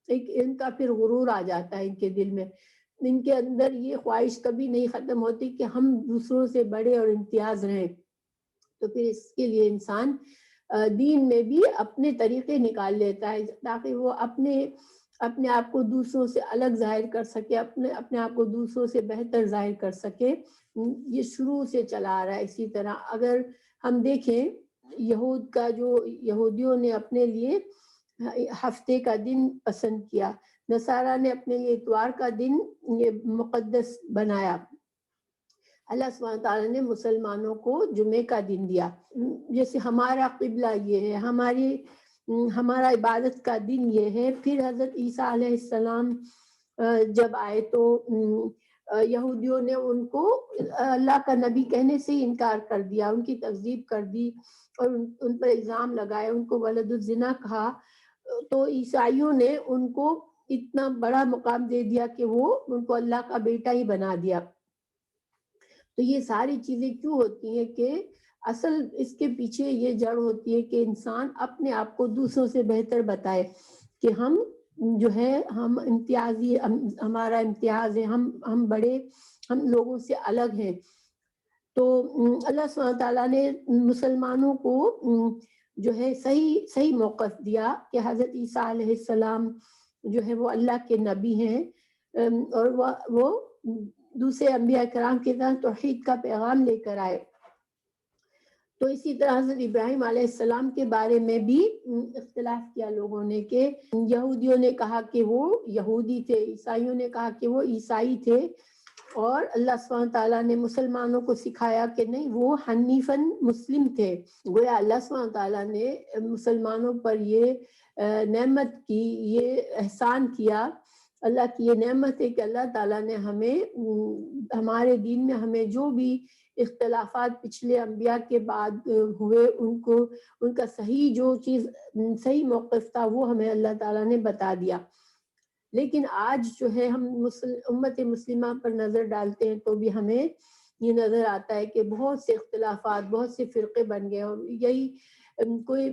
Speaker 1: ایک ان کا پھر غرور آ جاتا ہے ان کے دل میں. ان کے اندر یہ خواہش کبھی نہیں ختم ہوتی کہ ہم دوسروں سے بڑے اور امتیاز رہیں. تو پھر اس کے لیے انسان دین میں بھی اپنے طریقے نکال لیتا ہے تاکہ وہ اپنے آپ کو دوسروں سے الگ ظاہر کر سکے، اپنے آپ کو دوسروں سے بہتر ظاہر کر سکے. یہ شروع سے چلا آ رہا ہے. اسی طرح اگر ہم دیکھیں، یہودیوں نے اپنے لیے ہفتے کا دن پسند کیا، نصارہ نے اپنے لیے اتوار کا دن یہ مقدس بنایا. اللہ سبحانہ تعالیٰ نے مسلمانوں کو جمعے کا دن دیا. جیسے ہمارا قبلہ یہ ہے، ہمارا عبادت کا دن یہ ہے. پھر حضرت عیسیٰ علیہ السلام جب آئے تو یہودیوں نے ان کو اللہ کا نبی کہنے سے ہی انکار کر دیا، ان کی تکذیب کر دی اور ان پر الزام لگائے، ان کو ولد الزنا کہا. تو عیسائیوں نے ان کو اتنا بڑا مقام دے دیا کہ وہ ان کو اللہ کا بیٹا ہی بنا دیا. تو یہ ساری چیزیں کیوں ہوتی ہیں کہ اصل اس کے پیچھے یہ جڑ ہوتی ہے کہ انسان اپنے آپ کو دوسروں سے بہتر بتائے کہ ہم جو ہے ہم امتیازی، ہمارا امتیاز ہے، ہم بڑے، ہم لوگوں سے الگ ہیں. تو اللہ سبحانہ تعالیٰ نے مسلمانوں کو جو ہے صحیح موقف دیا کہ حضرت عیسیٰ علیہ السلام جو ہے وہ اللہ کے نبی ہیں، اور وہ دوسرے انبیاء کرام کی طرح توحید کا پیغام لے کر آئے. تو اسی طرح حضرت ابراہیم علیہ السلام کے بارے میں بھی اختلاف کیا لوگوں نے کہ یہودیوں نے کہا کہ وہ یہودی تھے، عیسائیوں نے کہا کہ وہ عیسائی تھے، اور اللہ سبحانہ تعالیٰ نے مسلمانوں کو سکھایا کہ نہیں، وہ حنیفاً مسلم تھے. گویا اللہ سبحانہ تعالیٰ نے مسلمانوں پر یہ نعمت کی، یہ احسان کیا. اللہ کی یہ نعمت ہے کہ اللہ تعالیٰ نے ہمیں ہمارے دین میں ہمیں جو بھی اختلافات پچھلے انبیاء کے بعد ہوئے ان کا صحیح جو چیز صحیح موقف تھا وہ ہمیں اللہ تعالیٰ نے بتا دیا. لیکن آج جو ہے ہم امت مسلمہ پر نظر ڈالتے ہیں تو بھی ہمیں یہ نظر آتا ہے کہ بہت سے اختلافات، بہت سے فرقے بن گئے. اور یہی کوئی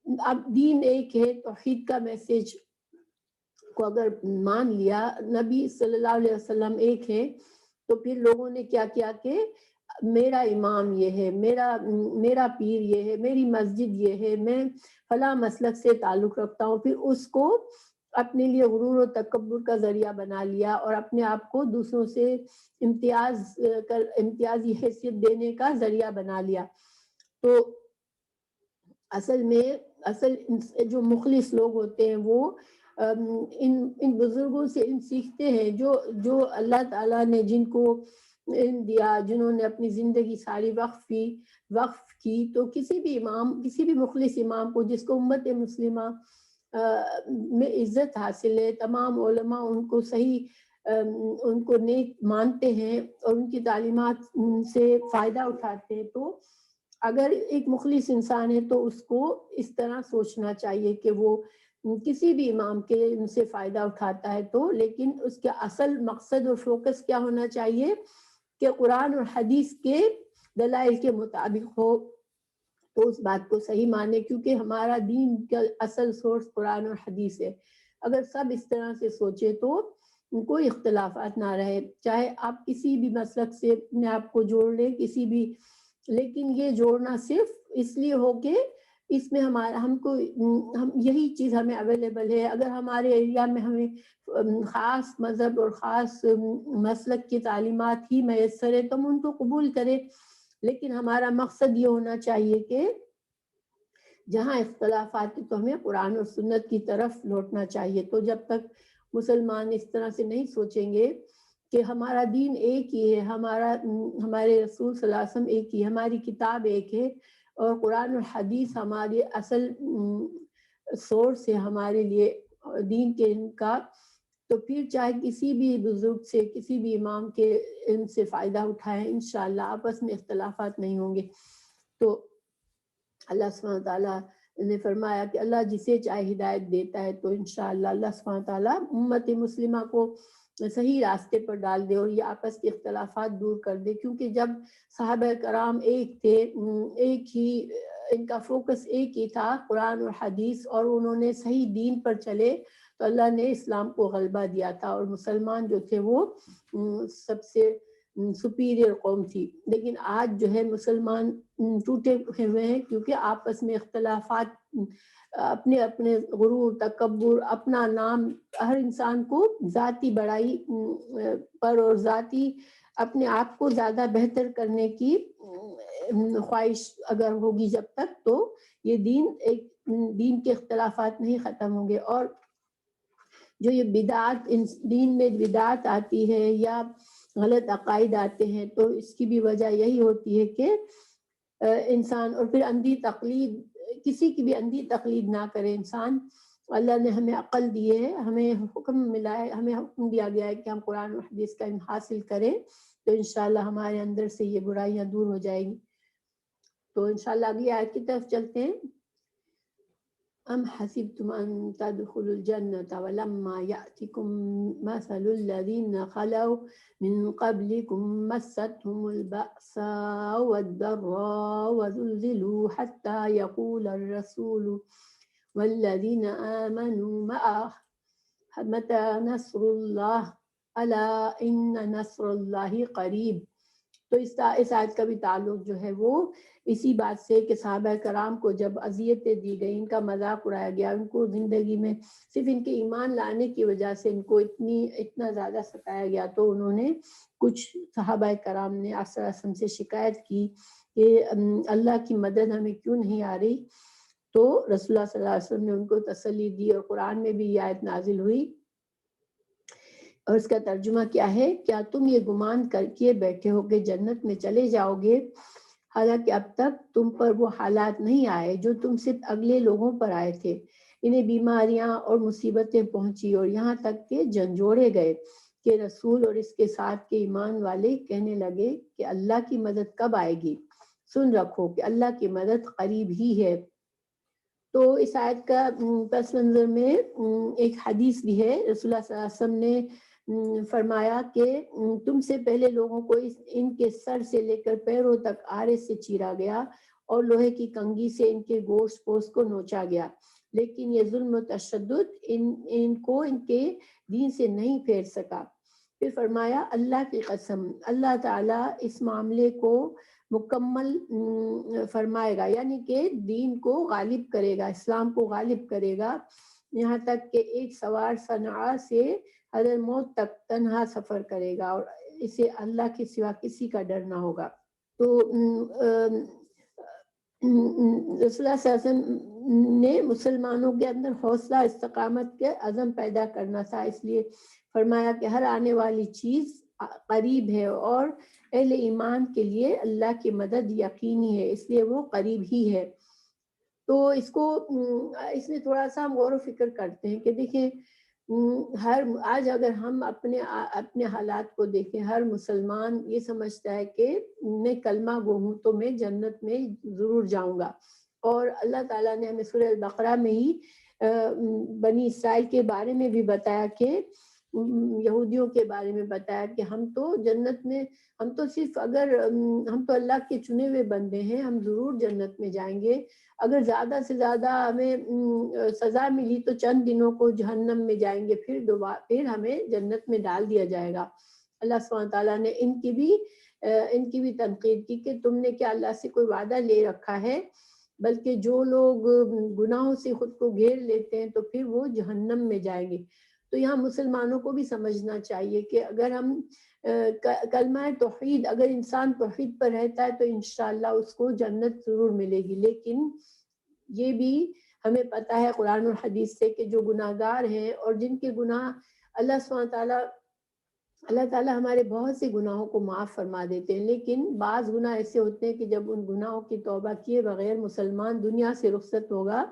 Speaker 1: اب دین ایک ہے، توحید کا میسج کو اگر مان لیا، نبی صلی اللہ علیہ وسلم ایک ہے، تو پھر لوگوں نے کیا کیا کہ میرا امام یہ ہے، میرا پیر یہ ہے، میری مسجد یہ ہے، میں فلاں مسلک سے تعلق رکھتا ہوں. پھر اس کو اپنے لیے غرور و تکبر کا ذریعہ بنا لیا اور اپنے آپ کو دوسروں سے امتیازی حیثیت دینے کا ذریعہ بنا لیا. تو اصل جو مخلص لوگ ہوتے ہیں وہ ان بزرگوں سے سیکھتے ہیں جو اللہ تعالیٰ نے جن کو علم دیا، جنہوں نے اپنی زندگی ساری وقف کی. تو کسی بھی مخلص امام کو جس کو امت مسلمہ میں عزت حاصل ہے، تمام علماء ان کو ان کو نیک مانتے ہیں اور ان کی تعلیمات سے فائدہ اٹھاتے ہیں. تو اگر ایک مخلص انسان ہے تو اس کو اس طرح سوچنا چاہیے کہ وہ کسی بھی امام کے ان سے فائدہ اٹھاتا ہے تو، لیکن اس کا اصل مقصد اور فوکس کیا ہونا چاہیے کہ قرآن اور حدیث کے دلائل کے مطابق ہو، تو اس بات کو صحیح مانے، کیونکہ ہمارا دین کا اصل سورس قرآن اور حدیث ہے. اگر سب اس طرح سے سوچے تو کوئی اختلافات نہ رہے، چاہے آپ کسی بھی مسلک سے اپنے آپ کو جوڑ لیں، لیکن یہ جوڑنا صرف اس لیے ہو کہ اس میں ہم یہی چیز ہمیں اویلیبل ہے. اگر ہمارے ایریا میں ہمیں خاص مذہب اور خاص مسلک کی تعلیمات ہی میسر ہے تو ہم ان کو قبول کریں، لیکن ہمارا مقصد یہ ہونا چاہیے کہ جہاں اختلافات تو ہمیں قرآن اور سنت کی طرف لوٹنا چاہیے. تو جب تک مسلمان اس طرح سے نہیں سوچیں گے کہ ہمارا دین ایک ہی ہے، ہمارے رسول صلی اللہ علیہ وسلم ایک ہی ہے، ہماری کتاب ایک ہے، اور قرآن اور حدیث ہمارے اصل سورس ہے ہمارے لیے دین کے کا، تو پھر چاہے کسی بھی بزرگ سے، کسی بھی امام کے علم سے فائدہ اٹھائیں، انشاءاللہ آپس میں اختلافات نہیں ہوں گے. تو اللہ سبحانہ تعالیٰ نے فرمایا کہ اللہ جسے چاہے ہدایت دیتا ہے، تو انشاءاللہ اللہ سبحانہ تعالیٰ امت مسلمہ کو صحیح راستے پر ڈال دے اور یہ آپس کے اختلافات دور کر دے. کیونکہ جب صحابہ کرام ایک تھے، ایک ہی ان کا فوکس ایک ہی تھا قرآن اور حدیث، اور انہوں نے صحیح دین پر چلے تو اللہ نے اسلام کو غلبہ دیا تھا، اور مسلمان جو تھے وہ سب سے سپیریئر قوم تھی. لیکن آج جو ہے مسلمان ٹوٹے ہوئے ہیں، کیونکہ آپس میں اختلافات، اپنے غرور، تکبر، اپنا نام، ہر انسان کو ذاتی بڑائی پر اور ذاتی اپنے آپ کو زیادہ بہتر کرنے کی خواہش اگر ہوگی جب تک، تو یہ دین کے اختلافات نہیں ختم ہوں گے. اور جو یہ بدعات دین میں بدعات آتی ہے یا غلط عقائد آتے ہیں، تو اس کی بھی وجہ یہی ہوتی ہے کہ انسان، اور پھر اندھی تقلید، کسی کی بھی اندھی تقلید نہ کرے انسان. اللہ نے ہمیں عقل دی ہے، ہمیں حکم ملا ہے، ہمیں حکم دیا گیا ہے کہ ہم قرآن و حدیث کا علم حاصل کریں، تو انشاءاللہ ہمارے اندر سے یہ برائیاں دور ہو جائیں گی۔ تو انشاءاللہ اگلی آیت کی طرف چلتے ہیں۔ ام حسبتم ان تدخلوا الجنة ولما يأتكم مثل الذين خلوا من قبلكم مستهم البأساء والضراء وزلزلوا حتى يقول الرسول والذين آمنوا معه متى نصر الله ألا إن نصر الله قریب۔ تو اس آیت کا بھی تعلق جو ہے وہ اسی بات سے کہ صحابہ کرام کو جب اذیتیں دی گئی، ان کا مذاق اڑایا گیا، ان کو زندگی میں صرف ان کے ایمان لانے کی وجہ سے ان کو اتنا زیادہ ستایا گیا، تو انہوں نے کچھ صحابہ کرام نے آپ صلی اللہ علیہ وسلم سے شکایت کی کہ اللہ کی مدد ہمیں کیوں نہیں آ رہی، تو رسول اللہ صلی اللہ علیہ وسلم نے ان کو تسلی دی، اور قرآن میں بھی یہ آیت نازل ہوئی، اور اس کا ترجمہ کیا ہے؟ کیا تم یہ گمان کر کے بیٹھے ہو کہ جنت میں چلے جاؤ گے، حالانکہ اب تک تم پر وہ حالات نہیں آئے جو تم سے اگلے لوگوں پر آئے تھے، انہیں بیماریاں اور مصیبتیں پہنچی، اور یہاں تک کہ جھنجھوڑے گئے کہ رسول اور اس کے ساتھ کے ایمان والے کہنے لگے کہ اللہ کی مدد کب آئے گی، سن رکھو کہ اللہ کی مدد قریب ہی ہے۔ تو اس آیت کا پس منظر میں ایک حدیث بھی ہے، رسول اللہ صلی اللہ علیہ وسلم نے فرمایا کہ تم سے پہلے لوگوں کو ان کے سر سے لے کر پیروں تک آرے سے چیرا گیا، اور لوہے کی کنگھی سے ان کے گوشت پوست کو نوچا گیا، لیکن یہ ظلم و تشدد ان کو ان کے دین سے نہیں پھیر سکا۔ پھر فرمایا اللہ کی قسم، اللہ تعالیٰ اس معاملے کو مکمل فرمائے گا، یعنی کہ دین کو غالب کرے گا، اسلام کو غالب کرے گا، یہاں تک کہ ایک سوار صنعاء سے حضرت موت تک تنہا سفر کرے گا، اور اسے اللہ کے سوا کسی کا ڈر نہ ہوگا۔ تو رسول اللہ صلی اللہ علیہ وسلم نے مسلمانوں کے اندر حوصلہ استقامت کے عزم پیدا کرنا تھا، اس لیے فرمایا کہ ہر آنے والی چیز قریب ہے، اور اہل ایمان کے لیے اللہ کی مدد یقینی ہے، اس لیے وہ قریب ہی ہے۔ تو اس میں تھوڑا سا ہم غور و فکر کرتے ہیں کہ دیکھیں آج اگر ہم اپنے حالات کو دیکھیں، ہر مسلمان یہ سمجھتا ہے کہ میں کلمہ گو ہوں تو میں جنت میں ضرور جاؤں گا، اور اللہ تعالیٰ نے ہمیں سورہ البقرہ میں ہی بنی اسرائیل کے بارے میں بھی بتایا، کہ یہودیوں کے بارے میں بتایا کہ ہم تو جنت میں، ہم تو صرف اگر ہم تو اللہ کے چنے ہوئے بندے ہیں، ہم ضرور جنت میں جائیں گے، اگر زیادہ سے زیادہ ہمیں سزا ملی تو چند دنوں کو جہنم میں جائیں گے، پھر ہمیں جنت میں ڈال دیا جائے گا۔ اللہ سبحانہ تعالیٰ نے ان کی بھی تنقید کی کہ تم نے کیا اللہ سے کوئی وعدہ لے رکھا ہے، بلکہ جو لوگ گناہوں سے خود کو گھیر لیتے ہیں تو پھر وہ جہنم میں جائیں گے۔ تو یہاں مسلمانوں کو بھی سمجھنا چاہیے کہ اگر ہم کلمہ توحید، اگر انسان توحید پر رہتا ہے تو انشاءاللہ اس کو جنت ضرور ملے گی، لیکن یہ بھی ہمیں پتہ ہے قرآن اور حدیث سے کہ جو گناہ گار ہیں اور جن کے گناہ اللہ تعالیٰ ہمارے بہت سے گناہوں کو معاف فرما دیتے ہیں، لیکن بعض گناہ ایسے ہوتے ہیں کہ جب ان گناہوں کی توبہ کیے بغیر مسلمان دنیا سے رخصت ہوگا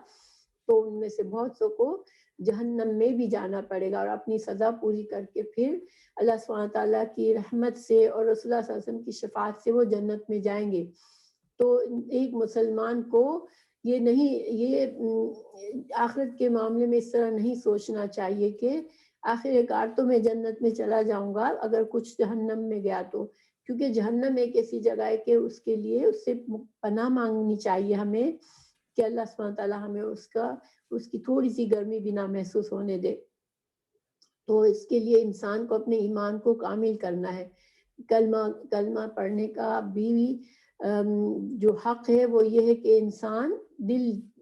Speaker 1: تو ان میں سے بہت سو کو جہنم میں بھی جانا پڑے گا، اور اپنی سزا پوری کر کے پھر اللہ سبحانہ تعالیٰ کی رحمت سے اور رسول اللہ صلی اللہ علیہ وسلم کی شفاعت سے وہ جنت میں جائیں گے۔ تو ایک مسلمان کو یہ آخرت کے معاملے میں اس طرح نہیں سوچنا چاہیے کہ آخر کار تو میں جنت میں چلا جاؤں گا اگر کچھ جہنم میں گیا تو، کیونکہ جہنم ایک ایسی جگہ ہے کہ اس کے لیے اس سے پناہ مانگنی چاہیے ہمیں کہ اللہ سبحانہ تعالیٰ ہمیں اس کی تھوڑی سی گرمی بھی نہ محسوس ہونے دے۔ تو اس کے لیے انسان کو اپنے ایمان کو کامل کرنا ہے۔ کلمہ پڑھنے کا بھی جو حق ہے وہ یہ ہے کہ انسان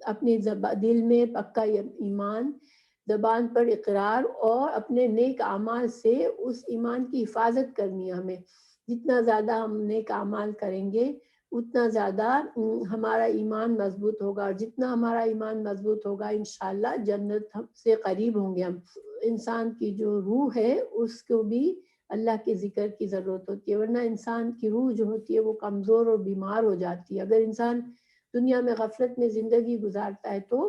Speaker 1: اپنے دل میں پکا ایمان، زبان پر اقرار، اور اپنے نیک اعمال سے اس ایمان کی حفاظت کرنی ہے ہمیں۔ جتنا زیادہ ہم نیک اعمال کریں گے اتنا زیادہ ہمارا ایمان مضبوط ہوگا، اور جتنا ہمارا ایمان مضبوط ہوگا انشاءاللہ جنت ہم سے قریب ہوں گے ہم۔ انسان کی جو روح ہے اس کو بھی اللہ کے ذکر کی ضرورت ہوتی ہے، ورنہ انسان کی روح جو ہوتی ہے وہ کمزور اور بیمار ہو جاتی ہے۔ اگر انسان دنیا میں غفلت میں زندگی گزارتا ہے تو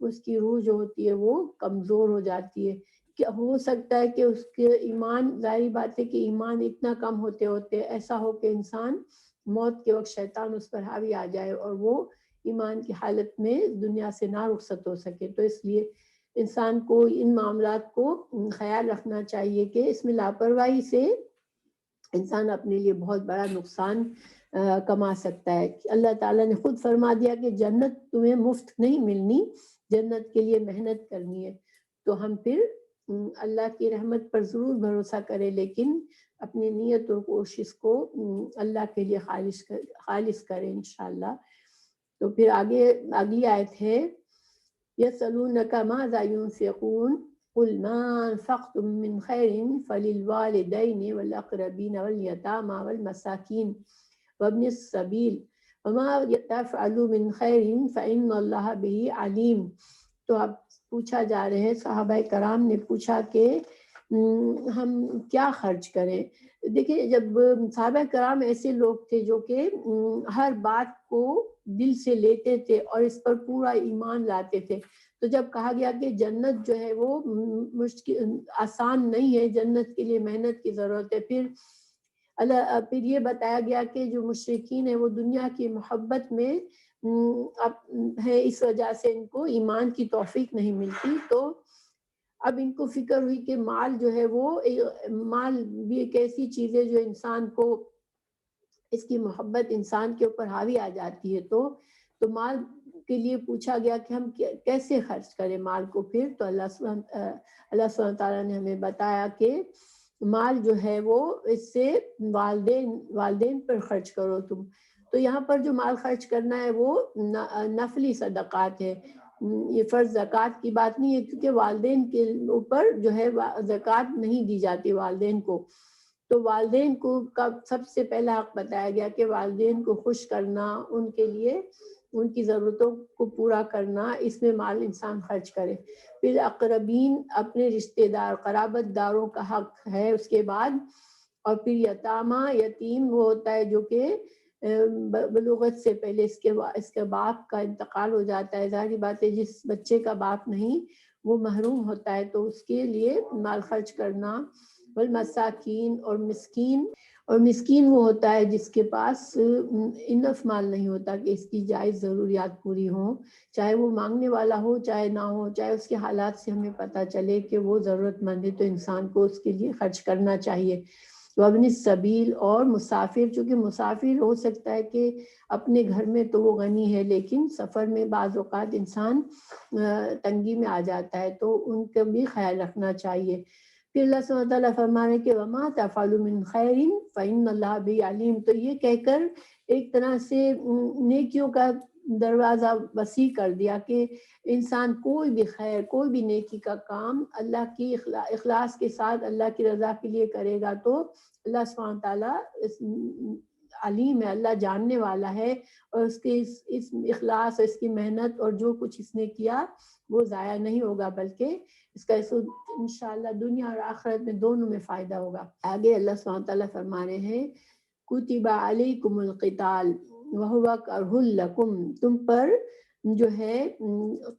Speaker 1: اس کی روح جو ہوتی ہے وہ کمزور ہو جاتی ہے. کہ ہو سکتا ہے کہ اس کے ایمان، ظاہری بات ہے کہ ایمان اتنا کم ہوتے ہوتے ایسا ہو کہ انسان موت کے وقت شیطان اس پر حاوی آ جائے اور وہ ایمان کی حالت میں دنیا سے نہ رخصت ہو سکے. تو اس لیے انسان کو ان معاملات کو خیال رکھنا چاہیے کہ اس میں لاپرواہی سے انسان اپنے لیے بہت بڑا نقصان کما سکتا ہے. اللہ تعالیٰ نے خود فرما دیا کہ جنت تمہیں مفت نہیں ملنی، جنت کے لیے محنت کرنی ہے. تو ہم پھر اللہ کی رحمت پر ضرور بھروسہ کریں، لیکن اپنی نیت اور کوشش کو اللہ کے لیے خالص کریں انشاءاللہ. تو پھر آگے اگلی آیت ہے یسألونک ماذا ينفقون قل ما انفقتم من خیر فللوالدین والاقربین والیتامى والمساکین وابن السبیل وما تفعلوا من خیر فإن اللہ به علیم. تو اب پوچھا جا رہے ہیں، صحابہ کرام نے پوچھا کہ ہم کیا خرچ کریں. دیکھیں، جب صحابہ کرام ایسے لوگ تھے جو کہ ہر بات کو دل سے لیتے تھے اور اس پر پورا ایمان لاتے تھے، تو جب کہا گیا کہ جنت جو ہے وہ مشکل آسان نہیں ہے، جنت کے لیے محنت کی ضرورت ہے، پھر یہ بتایا گیا کہ جو مشرکین ہیں وہ دنیا کی محبت میں ہے، اس وجہ سے ان کو ایمان کی توفیق نہیں ملتی. تو اب ان کو فکر ہوئی کہ مال جو ہے وہ مال بھی ایک ایسی چیز ہے جو انسان کو، اس کی محبت انسان کے اوپر حاوی آ جاتی ہے. تو مال کے لیے پوچھا گیا کہ ہم کیسے خرچ کریں مال کو. پھر تو اللہ سبحانہ تعالیٰ نے ہمیں بتایا کہ مال جو ہے وہ اس سے والدین پر خرچ کرو تم. تو یہاں پر جو مال خرچ کرنا ہے وہ نفلی صدقات ہے، یہ فرض زکوٰۃ کی بات نہیں ہے، کیونکہ والدین کے اوپر جو ہے زکوٰۃ نہیں دی جاتی والدین کو. تو والدین کو سب سے پہلا حق بتایا گیا کہ والدین کو خوش کرنا، ان کے لیے ان کی ضرورتوں کو پورا کرنا، اس میں مال انسان خرچ کرے. پھر اقربین، اپنے رشتہ دار قرابت داروں کا حق ہے اس کے بعد. اور پھر یتامہ، یتیم وہ ہوتا ہے جو کہ بلوغت سے پہلے اس کے باپ کا انتقال ہو جاتا ہے. ظاہری بات ہے جس بچے کا باپ نہیں وہ محروم ہوتا ہے، تو اس کے لیے مال خرچ کرنا. والمساکین، اور مسکین وہ ہوتا ہے جس کے پاس انف مال نہیں ہوتا کہ اس کی جائز ضروریات پوری ہوں، چاہے وہ مانگنے والا ہو چاہے نہ ہو، چاہے اس کے حالات سے ہمیں پتہ چلے کہ وہ ضرورت مند ہے، تو انسان کو اس کے لیے خرچ کرنا چاہیے. وابن السبیل، اور مسافر، چونکہ مسافر ہو سکتا ہے کہ اپنے گھر میں تو وہ غنی ہے لیکن سفر میں بعض اوقات انسان تنگی میں آ جاتا ہے، تو ان کا بھی خیال رکھنا چاہیے. پھر اللہ سبحانہ وتعالیٰ فرما رہے کہ وما تفعلوا من خیر فإن اللہ به علیم. تو یہ کہہ کر ایک طرح سے نیکیوں کا دروازہ وسیع کر دیا کہ انسان کوئی بھی خیر، کوئی بھی نیکی کا کام اللہ کی اخلاص کے ساتھ اللہ کی رضا کے لیے کرے گا تو اللہ سبحانہ تعالیٰ علیم ہے، اللہ جاننے والا ہے، اور اس کے اس اخلاص اور اس کی محنت اور جو کچھ اس نے کیا وہ ضائع نہیں ہوگا، بلکہ اس کا انشاءاللہ دنیا اور آخرت میں دونوں میں فائدہ ہوگا. آگے اللہ سبحانہ تعالیٰ فرما رہے ہیں کتب علیکم القتال وہو کرہ لکم، تم پر جو ہے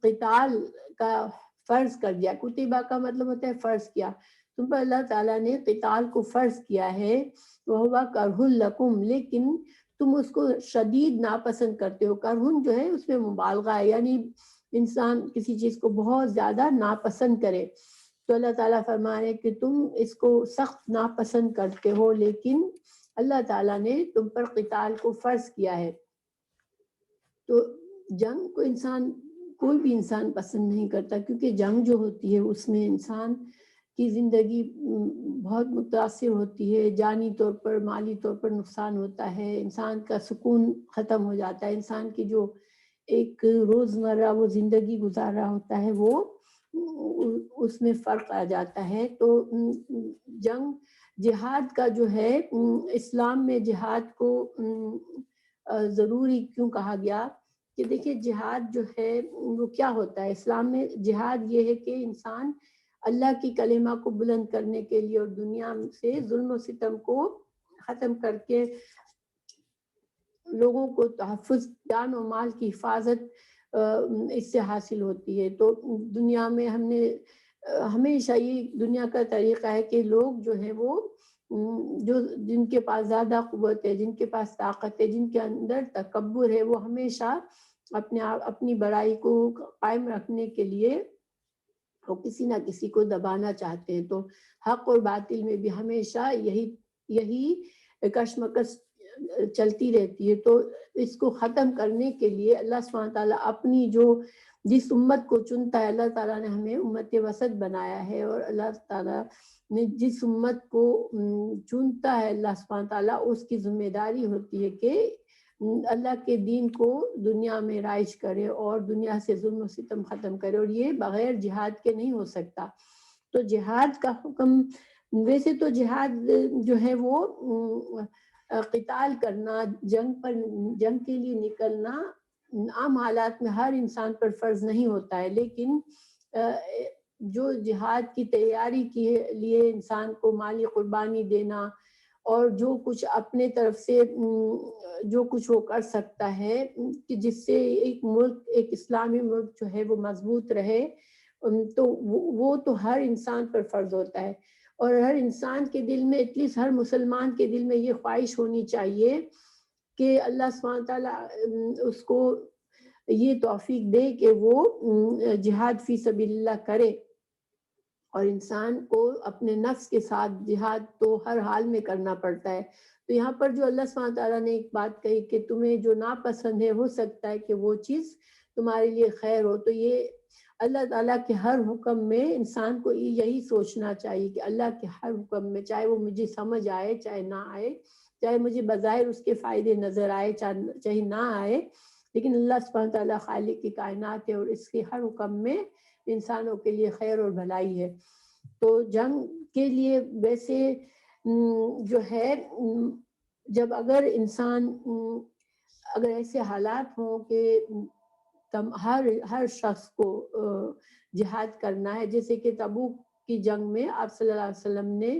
Speaker 1: قتال کا فرض کر دیا. کتبہ کا مطلب ہوتا ہے فرض کیا، تم پر اللہ تعالیٰ نے قتال کو فرض کیا ہے. وہو کرہ لکم، لیکن تم اس کو شدید ناپسند کرتے ہو. کرہن جو ہے اس میں مبالغہ ہے، یعنی انسان کسی چیز کو بہت زیادہ ناپسند کرے. تو اللہ تعالیٰ فرما رہے کہ تم اس کو سخت ناپسند کرتے ہو، لیکن اللہ تعالیٰ نے تم پر قتال کو فرض کیا ہے. تو جنگ کو کوئی بھی انسان پسند نہیں کرتا، کیونکہ جنگ جو ہوتی ہے اس میں انسان کی زندگی بہت متاثر ہوتی ہے، جانی طور پر، مالی طور پر نقصان ہوتا ہے، انسان کا سکون ختم ہو جاتا ہے، انسان کی جو ایک روزمرہ وہ زندگی گزار رہا ہوتا ہے وہ اس میں فرق آ جاتا ہے. تو جہاد کا جو ہے اسلام میں جہاد کو ضروری کیوں کہا گیا کہ دیکھیں جہاد جو ہے وہ کیا ہوتا ہے اسلام میں. جہاد یہ ہے کہ انسان اللہ کی کلمہ کو بلند کرنے کے لیے اور دنیا سے ظلم و ستم کو ختم کر کے لوگوں کو تحفظ، جان و مال کی حفاظت اس سے حاصل ہوتی ہے۔ تو دنیا میں ہم نے ہمیشہ یہ دنیا کا طریقہ ہے کہ لوگ جو ہیں وہ جو جن کے پاس زیادہ قوت ہے، جن کے پاس طاقت ہے، جن کے اندر تکبر ہے، وہ ہمیشہ اپنی بڑائی کو قائم رکھنے کے لیے وہ کسی نہ کسی کو دبانا چاہتے ہیں۔ تو حق اور باطل میں بھی ہمیشہ یہی کشمکش چلتی رہتی ہے۔ تو اس کو ختم کرنے کے لیے اللہ سبحانہ تعالیٰ اپنی جس امت کو چنتا ہے، اللہ تعالیٰ نے ہمیں امت وسط بنایا ہے، اور اللہ تعالیٰ نے جس امت کو چنتا ہے اللہ سبحانہ تعالیٰ، اس کی ذمہ داری ہوتی ہے کہ اللہ کے دین کو دنیا میں رائج کرے اور دنیا سے ظلم و ستم ختم کرے، اور یہ بغیر جہاد کے نہیں ہو سکتا۔ تو جہاد کا حکم، ویسے تو جہاد جو ہے وہ قتال کرنا، جنگ کے لیے نکلنا عام حالات میں ہر انسان پر فرض نہیں ہوتا ہے، لیکن جو جہاد کی تیاری کے لیے انسان کو مالی قربانی دینا اور جو کچھ اپنے طرف سے جو کچھ وہ کر سکتا ہے کہ جس سے ایک اسلامی ملک جو ہے وہ مضبوط رہے، تو وہ تو ہر انسان پر فرض ہوتا ہے۔ اور ہر انسان کے دل میں، ایٹ لیسٹ ہر مسلمان کے دل میں یہ خواہش ہونی چاہیے کہ اللہ سبحانہ تعالیٰ اس کو یہ توفیق دے کہ وہ جہاد فی سبیل اللہ کرے۔ اور انسان کو اپنے نفس کے ساتھ جہاد تو ہر حال میں کرنا پڑتا ہے۔ تو یہاں پر جو اللہ سبحانہ تعالیٰ نے ایک بات کہی کہ تمہیں جو ناپسند ہے، ہو سکتا ہے کہ وہ چیز تمہارے لیے خیر ہو، تو یہ اللہ تعالیٰ کے ہر حکم میں انسان کو یہی سوچنا چاہیے کہ اللہ کے ہر حکم میں، چاہے وہ مجھے سمجھ آئے چاہے نہ آئے، چاہے مجھے بظاہر اس کے فائدے نظر آئے چاہے نہ آئے، لیکن اللہ سبحانہ تعالیٰ خالق کی کائنات ہے اور اس کے ہر حکم میں انسانوں کے لیے خیر اور بھلائی ہے۔ تو جنگ کے لیے ویسے جو ہے، جب اگر انسان اگر ایسے حالات ہوں کہ ہر شخص کو جہاد کرنا ہے، جیسے کہ تبوک کی جنگ میں آپ صلی اللہ علیہ وسلم نے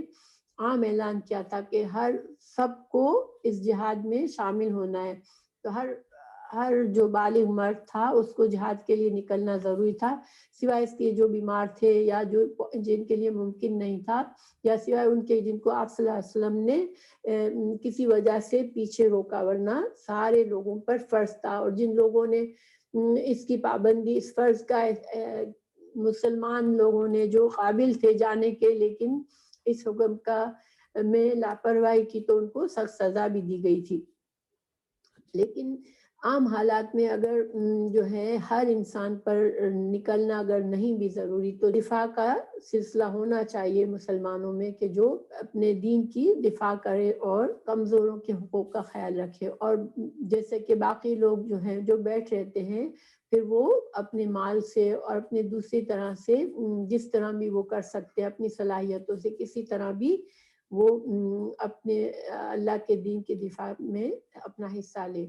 Speaker 1: عام اعلان کیا تھا کہ سب کو اس جہاد میں شامل ہونا ہے، تو ہر جو بالغ مرد تھا اس کو جہاد کے لیے نکلنا ضروری تھا، سوائے اس کے جو بیمار تھے یا جن کے لیے ممکن نہیں تھا، یا سوائے ان کے جن کو آپ صلی اللہ علیہ وسلم نے کسی وجہ سے پیچھے روکا، ورنہ سارے لوگوں پر فرض تھا۔ اور جن لوگوں نے اس کی پابندی، اس فرض کا، مسلمان لوگوں نے جو قابل تھے جانے کے لیکن اس حکم میں لاپرواہی کی، تو ان کو سخت سزا بھی دی گئی تھی۔ لیکن عام حالات میں اگر جو ہے ہر انسان پر نکلنا اگر نہیں بھی ضروری، تو دفاع کا سلسلہ ہونا چاہیے مسلمانوں میں کہ جو اپنے دین کی دفاع کرے اور کمزوروں کے حقوق کا خیال رکھے۔ اور جیسے کہ باقی لوگ جو ہیں جو بیٹھ رہتے ہیں، پھر وہ اپنے مال سے اور اپنے دوسری طرح سے جس طرح بھی وہ کر سکتے ہیں، اپنی صلاحیتوں سے کسی طرح بھی وہ اپنے اللہ کے دین کے دفاع میں اپنا حصہ لے۔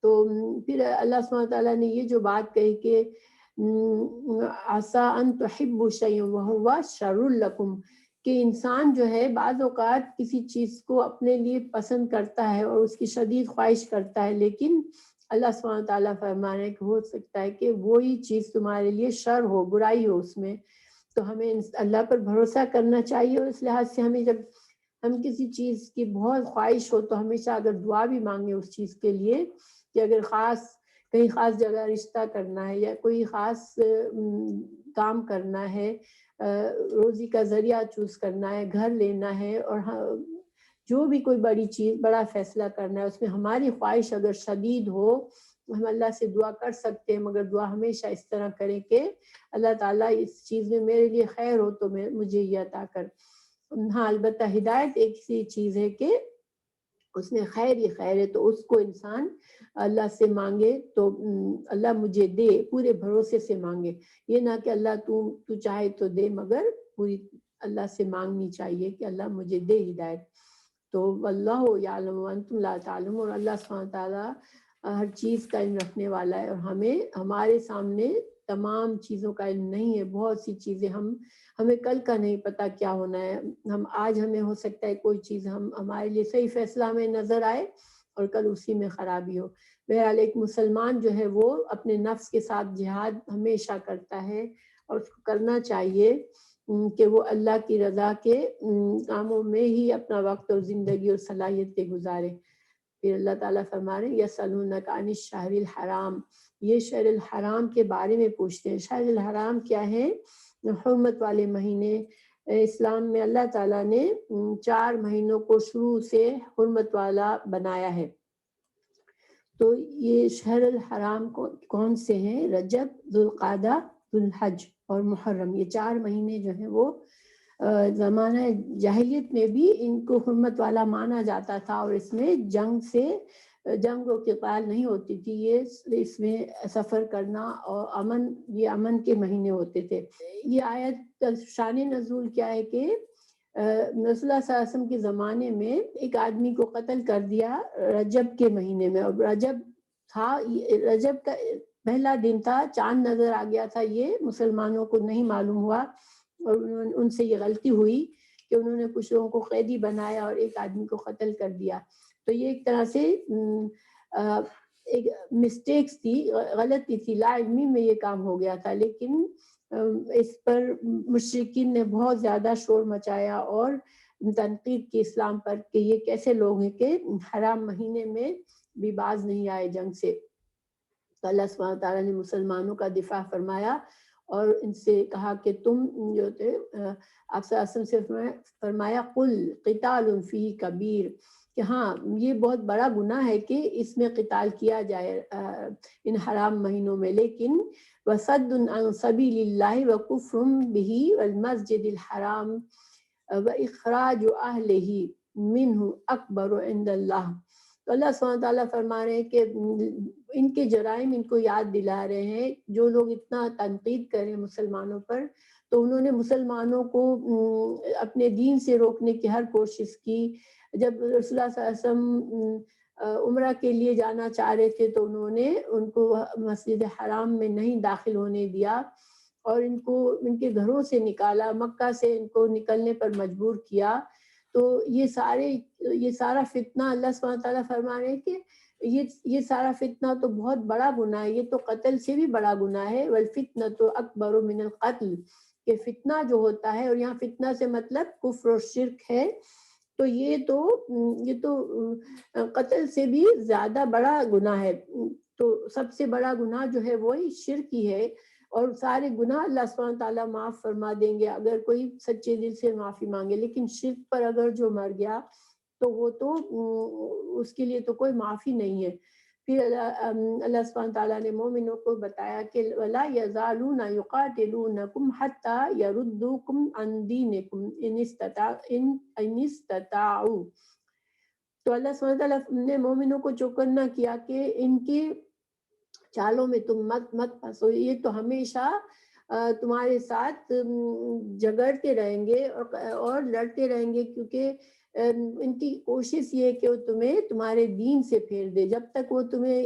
Speaker 1: تو پھر اللہ سبحانہ تعالیٰ نے یہ جو بات کہی کہ عَسَىٰ أَن تُحِبُّوا شَيْئًا وَهُوَ شَرٌّ لَكُمْ، کہ انسان جو ہے بعض اوقات کسی چیز کو اپنے لیے پسند کرتا ہے اور اس کی شدید خواہش کرتا ہے، لیکن اللہ سبحانہ تعالیٰ فرمانے کہ ہو سکتا ہے کہ وہی چیز تمہارے لیے شر ہو، برائی ہو اس میں۔ تو ہمیں اللہ پر بھروسہ کرنا چاہیے، اور اس لحاظ سے ہمیں جب ہم کسی چیز کی بہت خواہش ہو تو ہمیشہ اگر دعا بھی مانگے اس چیز کے لیے، کہ اگر کہیں خاص جگہ رشتہ کرنا ہے یا کوئی خاص کام کرنا ہے، روزی کا ذریعہ چوز کرنا ہے، گھر لینا ہے، اور جو بھی کوئی بڑی چیز، بڑا فیصلہ کرنا ہے، اس میں ہماری خواہش اگر شدید ہو، ہم اللہ سے دعا کر سکتے ہیں، مگر دعا ہمیشہ اس طرح کریں کہ اللہ تعالیٰ اس چیز میں میرے لیے خیر ہو تو مجھے یہ عطا کر۔ ہاں البتہ ہدایت ایک سی چیز ہے کہ اس میں خیر ہی خیر ہے، تو اس کو انسان اللہ سے مانگے تو اللہ مجھے دے، پورے بھروسے سے مانگے، یہ نہ کہ اللہ تو چاہے تو دے، مگر پوری اللہ سے مانگنی چاہیے کہ اللہ مجھے دے ہدایت۔ تو واللہ یعلم وانتم لا تعلمون، اور اللہ سبحانہ تعالیٰ ہر چیز کا علم رکھنے والا ہے، اور ہمارے سامنے تمام چیزوں کا علم نہیں ہے، بہت سی چیزیں ہمیں کل کا نہیں پتا کیا ہونا ہے، آج ہمیں ہو سکتا ہے کوئی چیز ہمارے لیے صحیح فیصلہ ہمیں نظر آئے اور کل اسی میں خرابی ہو۔ بہرحال ایک مسلمان جو ہے وہ اپنے نفس کے ساتھ جہاد ہمیشہ کرتا ہے، اور اس کو کرنا چاہیے کہ وہ اللہ کی رضا کے کاموں میں ہی اپنا وقت اور زندگی اور صلاحیتیں گزارے۔ پھر اللہ تعالیٰ فرما رہے ہیں یسألونک عن الشہر الحرام، یہ شہر الحرام کے بارے میں پوچھتے ہیں۔ شہر الحرام کیا ہے؟ حرمت والے مہینے۔ اسلام میں اللہ تعالیٰ نے 4 مہینوں کو شروع سے حرمت والا بنایا ہے۔ تو یہ شہر الحرام کون سے ہیں؟ رجب، ذوالقعدہ، ذوالحج اور محرم، یہ 4 مہینے جو ہیں وہ زمانہ جاہلیت میں بھی ان کو حرمت والا مانا جاتا تھا، اور اس میں جنگ و قتال نہیں ہوتی تھی، یہ اس میں سفر کرنا اور یہ امن کے مہینے ہوتے تھے۔ یہ آیت شان نزول کیا ہے کہ رسول اللہ صلی اللہ علیہ وسلم کے زمانے میں ایک آدمی کو قتل کر دیا رجب کے مہینے میں، اور رجب کا پہلا دن تھا، چاند نظر آ گیا تھا، یہ مسلمانوں کو نہیں معلوم ہوا، اور ان سے یہ غلطی ہوئی کہ انہوں نے کچھ لوگوں کو قیدی بنایا اور ایک آدمی کو قتل کر دیا۔ تو یہ ایک طرح سے ایک مسٹیکس تھی، غلطی تھی، لا علمی میں یہ کام ہو گیا تھا، لیکن اس پر مشرکین نے بہت زیادہ شور مچایا اور تنقید کی اسلام پر کہ یہ کیسے لوگ ہیں کہ حرام مہینے میں بھی باز نہیں آئے جنگ سے۔ تو اللہ سبحانہ تعالیٰ نے مسلمانوں کا دفاع فرمایا اور ان سے کہا کہ تم جو تھے آپ صلی اللہ علیہ وسلم سے فرمایا قل قتال فیہ کبیر، کہ ہاں یہ بہت بڑا گناہ ہے کہ اس میں قتال کیا جائے ان حرام مہینوں میں، لیکن وصد عن سبیل اللہ وکفر بہ والمسجد الحرام واخراج اہلہ منہ اکبر عند اللہ۔ تو اللہ سبحانہ تعالیٰ فرما رہے ہیں کہ ان کے جرائم ان کو یاد دلا رہے ہیں، جو لوگ اتنا تنقید کریں مسلمانوں پر، تو انہوں نے مسلمانوں کو اپنے دین سے روکنے کی ہر کوشش کی۔ جب رسول اللہ صلی اللہ علیہ وسلم عمرہ کے لیے جانا چاہ رہے تھے تو انہوں نے ان کو مسجد حرام میں نہیں داخل ہونے دیا، اور ان کو ان کے گھروں سے نکالا، مکہ سے ان کو نکلنے پر مجبور کیا۔ تو یہ سارا فتنہ اللہ سبحانہ تعالیٰ فرما رہے ہیں کہ یہ سارا فتنہ تو بہت بڑا گناہ ہے، یہ تو قتل سے بھی بڑا گناہ ہے، والفتنۃ اکبر من القتل، کہ فتنہ جو ہوتا ہے، اور یہاں فتنہ سے مطلب کفر اور شرک ہے، تو یہ تو قتل سے بھی زیادہ بڑا گناہ ہے۔ تو سب سے بڑا گناہ جو ہے وہی شرک ہی ہے، اور سارے گناہ اللہ سبحانہ تعالیٰ معاف فرما دیں گے اگر کوئی سچے دل سے معافی مانگے، لیکن شرک پر اگر جو مر گیا تو وہ تو اس کے لیے تو کوئی معافی نہیں ہے۔ پھر اللہ سبحانہ تعالیٰ نے مومنوں کو بتایا کہ وَلَا يَزَالُونَ يُقَاتِلُونَكُمْ حَتَّى يَرُدُّوكُمْ عَنْ دِينِكُمْ إِنِ اسْتَطَاعُوا۔ تو اللہ سبحانہ تعالیٰ نے مومنوں کو چوکنا کیا کہ ان کی چالوں میں تم مت پھنسو، یہ تو ہمیشہ تمہارے ساتھ جھگڑتے رہیں گے اور لڑتے رہیں گے، کیونکہ ان کی کوشش یہ ہے کہ وہ تمہیں تمہارے دین سے پھیر دے۔ جب تک وہ تمہیں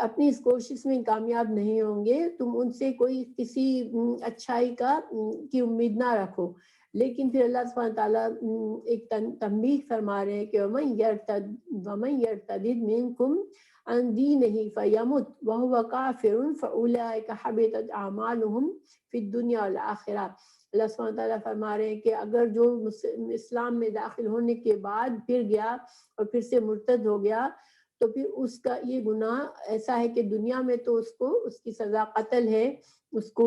Speaker 1: اپنی اس کوشش میں کامیاب نہیں ہوں گے، تم ان سے کوئی کسی اچھائی کی امید نہ رکھو۔ لیکن پھر اللہ سبحانہ تعالیٰ ایک تنبیہ فرما رہے ہیں کہ وَمَن يَرْتَدِدْ مِنْكُمْ عَنْ دِينِهِ فَيَمُتْ وَهُوَ كَافِرٌ فَأُولَٰئِكَ حَبِطَتْ أَعْمَالُهُمْ فِي الدُّنْيَا وَالْآخِرَةِ۔ اللہ سبحانہ تعالیٰ فرما رہے ہیں کہ اگر جو اسلام میں داخل ہونے کے بعد پھر گیا اور پھر سے مرتد ہو گیا، تو پھر اس کا یہ گناہ ایسا ہے کہ دنیا میں تو اس کی سزا قتل ہے، اس کو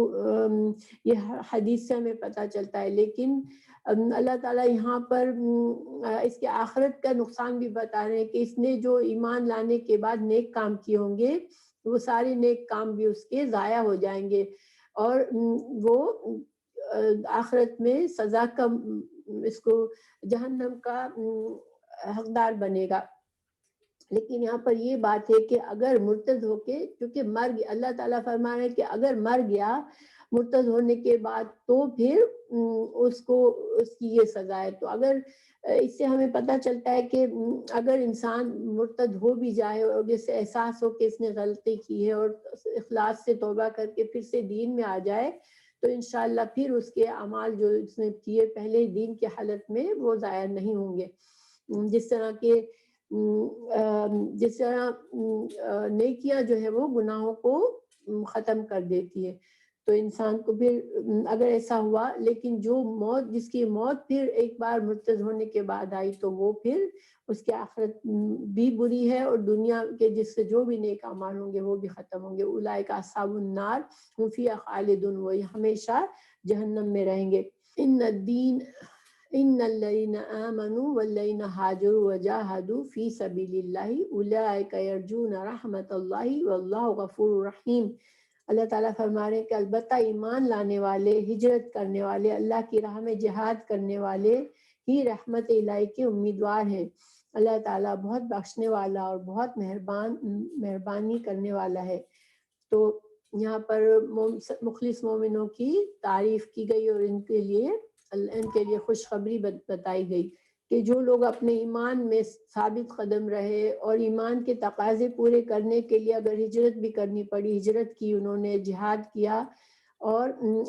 Speaker 1: یہ حدیث سے ہمیں پتہ چلتا ہے، لیکن اللہ تعالیٰ یہاں پر اس کے آخرت کا نقصان بھی بتا رہے ہیں کہ اس نے جو ایمان لانے کے بعد نیک کام کیے ہوں گے، وہ سارے نیک کام بھی اس کے ضائع ہو جائیں گے، اور وہ آخرت میں سزا کا اس کو جہنم کا حقدار بنے گا۔ لیکن یہاں پر یہ بات ہے کہ اگر مرتد ہو کے، کیونکہ مر گیا، اللہ تعالیٰ فرما رہے ہیں کہ اگر مر گیا مرتد ہونے کے بعد تو پھر اس کی یہ سزا ہے۔ تو اگر اس سے ہمیں پتہ چلتا ہے کہ اگر انسان مرتد ہو بھی جائے اور جسے احساس ہو کہ اس نے غلطی کی ہے اور اخلاص سے توبہ کر کے پھر سے دین میں آ جائے، تو انشاءاللہ پھر اس کے اعمال جو اس نے کیے پہلے دین کی حالت میں وہ ضائع نہیں ہوں گے۔ جس طرح کہ جس طرح نیکیاں جو ہے وہ گناہوں کو ختم کر دیتی ہے. تو انسان کو پھر اگر ایسا ہوا، لیکن جو موت، جس کی موت پھر ایک بار مرتد ہونے کے بعد آئی، تو وہ پھر اس کی آخرت بھی بری ہے، اور دنیا کے جس سے جو بھی نیک اعمال ہوں گے وہ بھی ختم ہوں گے. اولئک اصحاب النار هم فیہا خالدون، وہ ہمیشہ جہنم میں رہیں گے. ان الذین آمنوا والذین ہاجروا وجاہدوا فی سبیل اللہ اولئک یرجون رحمت اللہ واللہ غفور رحیم. اللہ تعالیٰ فرما رہے ہیں کہ البتہ ایمان لانے والے، ہجرت کرنے والے، اللہ کی راہ میں جہاد کرنے والے ہی رحمت الہی کے امیدوار ہیں. اللہ تعالیٰ بہت بخشنے والا اور بہت مہربانی کرنے والا ہے. تو یہاں پر مخلص مومنوں کی تعریف کی گئی، اور ان کے لیے خوشخبری بتائی گئی کہ جو لوگ اپنے ایمان میں ثابت قدم رہے اور ایمان کے تقاضے پورے کرنے کے لیے اگر ہجرت بھی کرنی پڑی، ہجرت کی، انہوں نے جہاد کیا، اور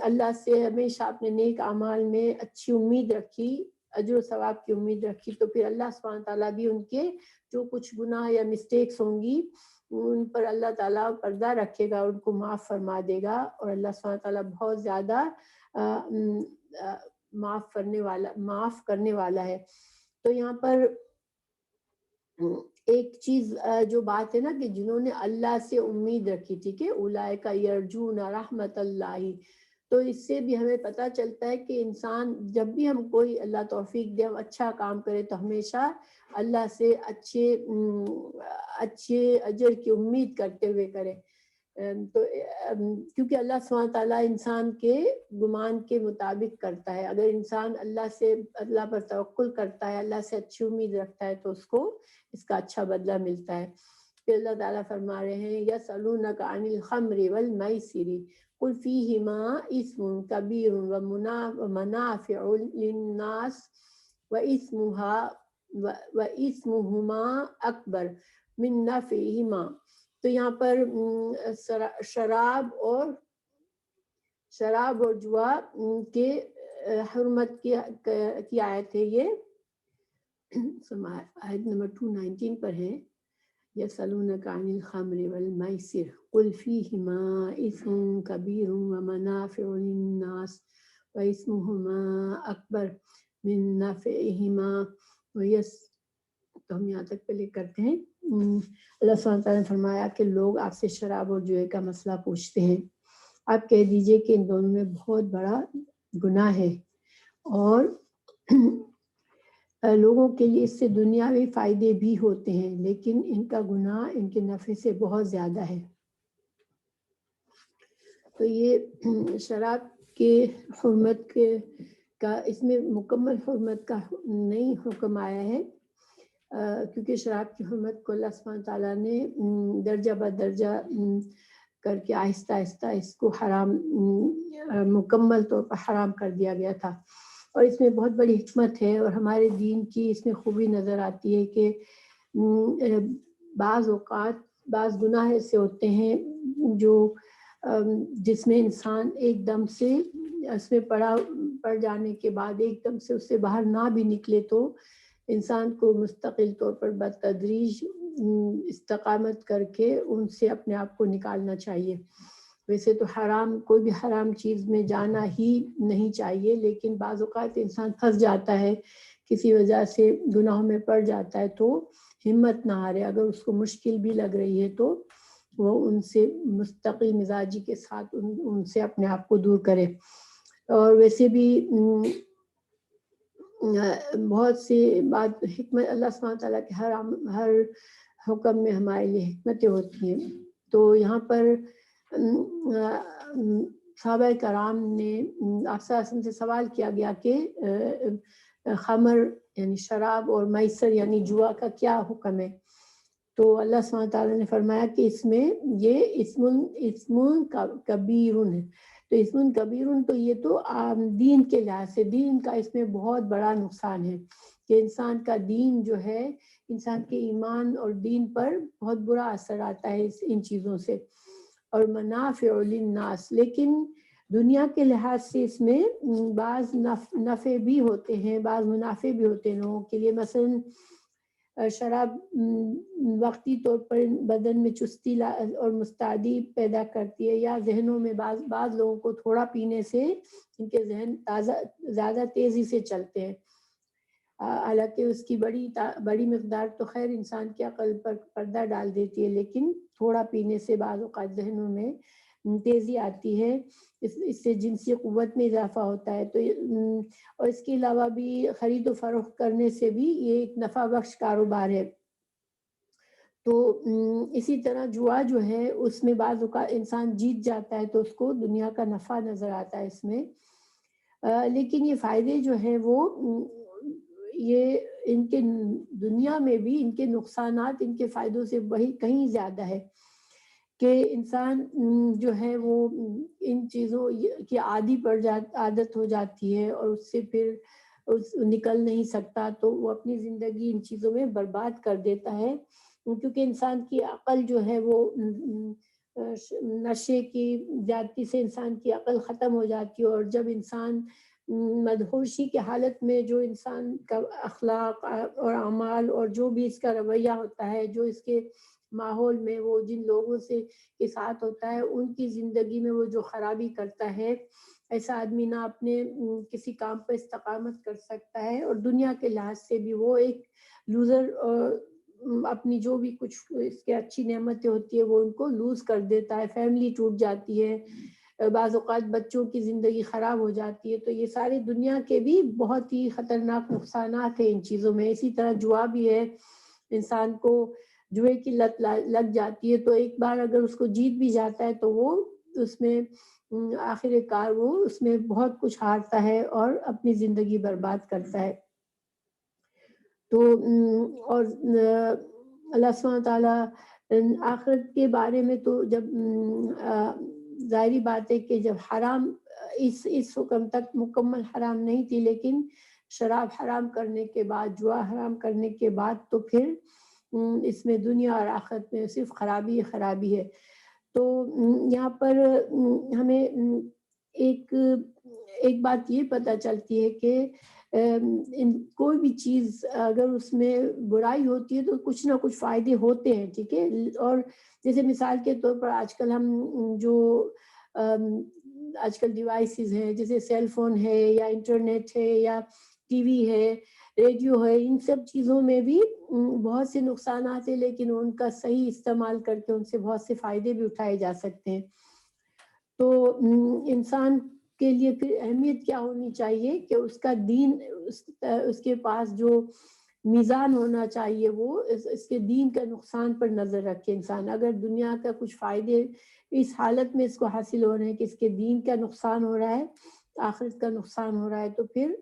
Speaker 1: اللہ سے ہمیشہ اپنے نیک اعمال میں اچھی امید رکھی، اجر و ثواب کی امید رکھی، تو پھر اللہ سبحانہ تعالیٰ بھی ان کے جو کچھ گناہ یا مسٹیکس ہوں گی ان پر اللہ تعالیٰ پردہ رکھے گا، ان کو معاف فرما دے گا. اور اللہ سبحانہ تعالیٰ بہت زیادہ معاف کرنے والا ہے. تو یہاں پر ایک چیز جو بات ہے نا کہ جنہوں نے اللہ سے امید رکھی تھی کہ اولئک یرجون رحمت اللہ، تو اس سے بھی ہمیں پتہ چلتا ہے کہ انسان جب بھی ہم کوئی اللہ توفیق دے ہم اچھا کام کرے تو ہمیشہ اللہ سے اچھے اجر کی امید کرتے ہوئے کرے. تو کیونکہ اللہ سبحانہ تعالیٰ انسان کے گمان کے مطابق کرتا ہے. اگر انسان اللہ پر توکل کرتا ہے، اللہ سے اچھی امید رکھتا ہے، تو اس کو اس کا اچھا بدلہ ملتا ہے. پھر اللہ تعالیٰ فرما رہے ہیں یسألونک عن الخمر والمیسر قل فیہما اسم کبیر ومنافع للناس واسمہما اکبر من نفعہما. تو یہاں پر شراب اور جوا کے حرمت کی آیت ہے. یہ آیت نمبر 219 پر ہے. یسألونک عن الخمر والمیسر قل فیہما اسم کبیر ومنافع للناس واسمہما اکبر من نفعہما. تو ہم یہاں تک پہلے کرتے ہیں. اللہ سبحانہ تعالیٰ نے فرمایا کہ لوگ آپ سے شراب اور جوئے کا مسئلہ پوچھتے ہیں، آپ کہہ دیجئے کہ ان دونوں میں بہت بڑا گناہ ہے، اور لوگوں کے لیے اس سے دنیاوی فائدے بھی ہوتے ہیں، لیکن ان کا گناہ ان کے نفع سے بہت زیادہ ہے. تو یہ شراب کے حرمت کا اس میں مکمل حرمت کا نہیں حکم آیا ہے، کیونکہ شراب کی حرمت کو اللہ سبحانہ تعالیٰ نے درجہ بدرجہ کر کے آہستہ آہستہ اس کو حرام، مکمل طور پر حرام کر دیا گیا تھا. اور اس میں بہت بڑی حکمت ہے، اور ہمارے دین کی اس میں خوبی نظر آتی ہے کہ بعض اوقات بعض گناہ ایسے ہوتے ہیں جو جس میں انسان ایک دم سے اس میں پڑ جانے کے بعد ایک دم سے اس سے باہر نہ بھی نکلے تو انسان کو مستقل طور پر بتدریج استقامت کر کے ان سے اپنے آپ کو نکالنا چاہیے. ویسے تو کوئی بھی حرام چیز میں جانا ہی نہیں چاہیے، لیکن بعض اوقات انسان پھنس جاتا ہے، کسی وجہ سے گناہوں میں پڑ جاتا ہے، تو ہمت نہ ہارے. اگر اس کو مشکل بھی لگ رہی ہے تو وہ ان سے مستقل مزاجی کے ساتھ ان سے اپنے آپ کو دور کرے. اور ویسے بھی بہت سی بات حکمت اللہ سبحانہ تعالیٰ کے ہر حکم میں ہمارے لیے حکمتیں ہوتی ہیں. تو یہاں پر صحابہ کرام نے آپ صلی اللہ علیہ وسلم سے سوال کیا گیا کہ خمر یعنی شراب اور میسر یعنی جوا کا کیا حکم ہے. تو اللہ سبحانہ تعالیٰ نے فرمایا کہ اس میں یہ اسم کبیر ہے. تو اسم کبیر تو یہ تو دین کے لحاظ سے دین کا اس میں بہت بڑا نقصان ہے کہ انسان کا دین جو ہے، انسان کے ایمان اور دین پر بہت برا اثر آتا ہے ان چیزوں سے. اور منافع للناس، لیکن دنیا کے لحاظ سے اس میں بعض نفع بھی ہوتے ہیں، بعض منافع بھی ہوتے ہیں لوگوں کے لیے. مثلا شراب وقتی طور پر بدن میں چستی اور مستعدی پیدا کرتی ہے، یا ذہنوں میں بعض لوگوں کو تھوڑا پینے سے ان کے ذہن زیادہ تیزی سے چلتے ہیں، حالانکہ اس کی بڑی مقدار تو خیر انسان کی عقل پر پردہ ڈال دیتی ہے، لیکن تھوڑا پینے سے بعض اوقات ذہنوں میں تیزی آتی ہے، اس سے جنسی قوت میں اضافہ ہوتا ہے۔ تو اور اس کے علاوہ بھی خرید و فروخت کرنے سے بھی یہ ایک نفع بخش کاروبار ہے۔ تو اسی طرح جوا جو ہے اس میں بعض اوقات انسان جیت جاتا ہے تو اس کو دنیا کا نفع نظر آتا ہے اس میں، لیکن یہ فائدے جو ہیں وہ یہ ان کے دنیا میں بھی ان کے نقصانات ان کے فائدوں سے کہیں زیادہ ہے، کہ انسان جو ہے وہ ان چیزوں کی عادت ہو جاتی ہے اور اس سے پھر نکل نہیں سکتا، تو وہ اپنی زندگی ان چیزوں میں برباد کر دیتا ہے، کیونکہ انسان کی عقل جو ہے وہ نشے کی زیادتی سے انسان کی عقل ختم ہو جاتی ہے، اور جب انسان مدہوشی کی حالت میں جو انسان کا اخلاق اور اعمال اور جو بھی اس کا رویہ ہوتا ہے، جو اس کے ماحول میں وہ جن لوگوں سے کے ساتھ ہوتا ہے ان کی زندگی میں وہ جو خرابی کرتا ہے، ایسا آدمی نہ اپنے کسی کام پر استقامت کر سکتا ہے، اور دنیا کے لحاظ سے بھی وہ ایک لوزر، اپنی جو بھی کچھ اس کے اچھی نعمتیں ہوتی ہے وہ ان کو لوز کر دیتا ہے، فیملی ٹوٹ جاتی ہے، بعض اوقات بچوں کی زندگی خراب ہو جاتی ہے۔ تو یہ ساری دنیا کے بھی بہت ہی خطرناک نقصانات ہیں ان چیزوں میں۔ اسی طرح جوا بھی ہے، انسان کو جوئے کی لت لگ جاتی ہے، تو ایک بار اگر اس کو جیت بھی جاتا ہے تو وہ اس میں آخر کار وہ اس میں بہت کچھ ہارتا ہے اور اپنی زندگی برباد کرتا ہے۔ تو اور اللہ سبحانہ تعالیٰ آخرت کے بارے میں تو جب ظاہری بات ہے کہ جب حرام اس حکم تک مکمل حرام نہیں تھی، لیکن شراب حرام کرنے کے بعد، جوا حرام کرنے کے بعد تو پھر اس میں دنیا اور آخرت میں صرف خرابی خرابی ہے۔ تو یہاں پر ہمیں ایک بات یہ پتہ چلتی ہے کہ کوئی بھی چیز اگر اس میں برائی ہوتی ہے تو کچھ نہ کچھ فائدے ہوتے ہیں، ٹھیک ہے، اور جیسے مثال کے طور پر آج کل ہم جو آج کل ڈیوائسز ہیں جیسے سیل فون ہے یا انٹرنیٹ ہے یا ٹی وی ہے، ریڈیو ہے، ان سب چیزوں میں بھی بہت سے نقصانات ہیں، لیکن ان کا صحیح استعمال کر کے ان سے بہت سے فائدے بھی اٹھائے جا سکتے ہیں۔ تو انسان کے لیے پھر اہمیت کیا ہونی چاہیے کہ اس کا دین، اس کے پاس جو میزان ہونا چاہیے وہ اس کے دین کا نقصان پر نظر رکھے انسان۔ اگر دنیا کا کچھ فائدے اس حالت میں اس کو حاصل ہو رہے ہیں کہ اس کے دین کا نقصان ہو رہا ہے، آخرت کا نقصان ہو رہا ہے، تو پھر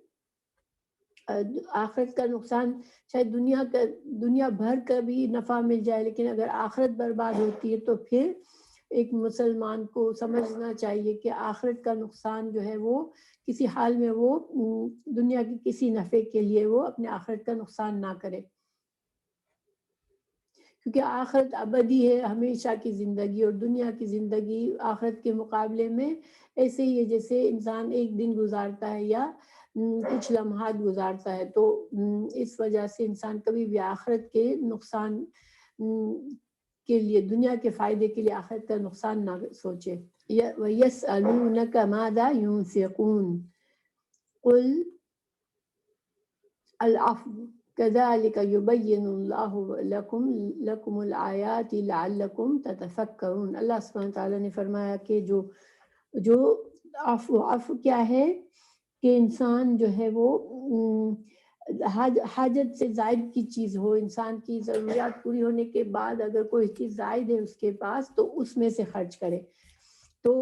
Speaker 1: آخرت کا نقصان شاید دنیا بھر کا بھی نفع مل جائے، لیکن اگر آخرت برباد ہوتی ہے تو پھر ایک مسلمان کو سمجھنا چاہیے کہ آخرت کا نقصان جو ہے وہ کسی حال میں وہ دنیا کی کسی نفع کے لیے وہ اپنے آخرت کا نقصان نہ کرے، کیونکہ آخرت ابدی ہے، ہمیشہ کی زندگی، اور دنیا کی زندگی آخرت کے مقابلے میں ایسے ہی ہے جیسے انسان ایک دن گزارتا ہے یا کچھ لمحات گزارتا ہے۔ تو اس وجہ سے انسان کبھی بھی آخرت کے نقصان کے لیے، دنیا کے فائدے کے لیے آخرت کا نقصان نہ سوچے۔ وَيَسْأَلُونَكَ مَاذَا يُنْفِقُونَ قُلْ الْعَفْوَ كَذَلِكَ يُبَيِّنُ اللَّهُ لَكُمُ الْآيَاتِ لَعَلَّكُمْ تَتَفَكَّرُونَ۔ اللہ سبحانہ تعالیٰ نے فرمایا کہ جو عفو کیا ہے کہ انسان جو ہے وہ حاجت سے زائد کی چیز ہو، انسان کی ضروریات پوری ہونے کے بعد اگر کوئی چیز زائد ہے اس کے پاس تو اس میں سے خرچ کرے۔ تو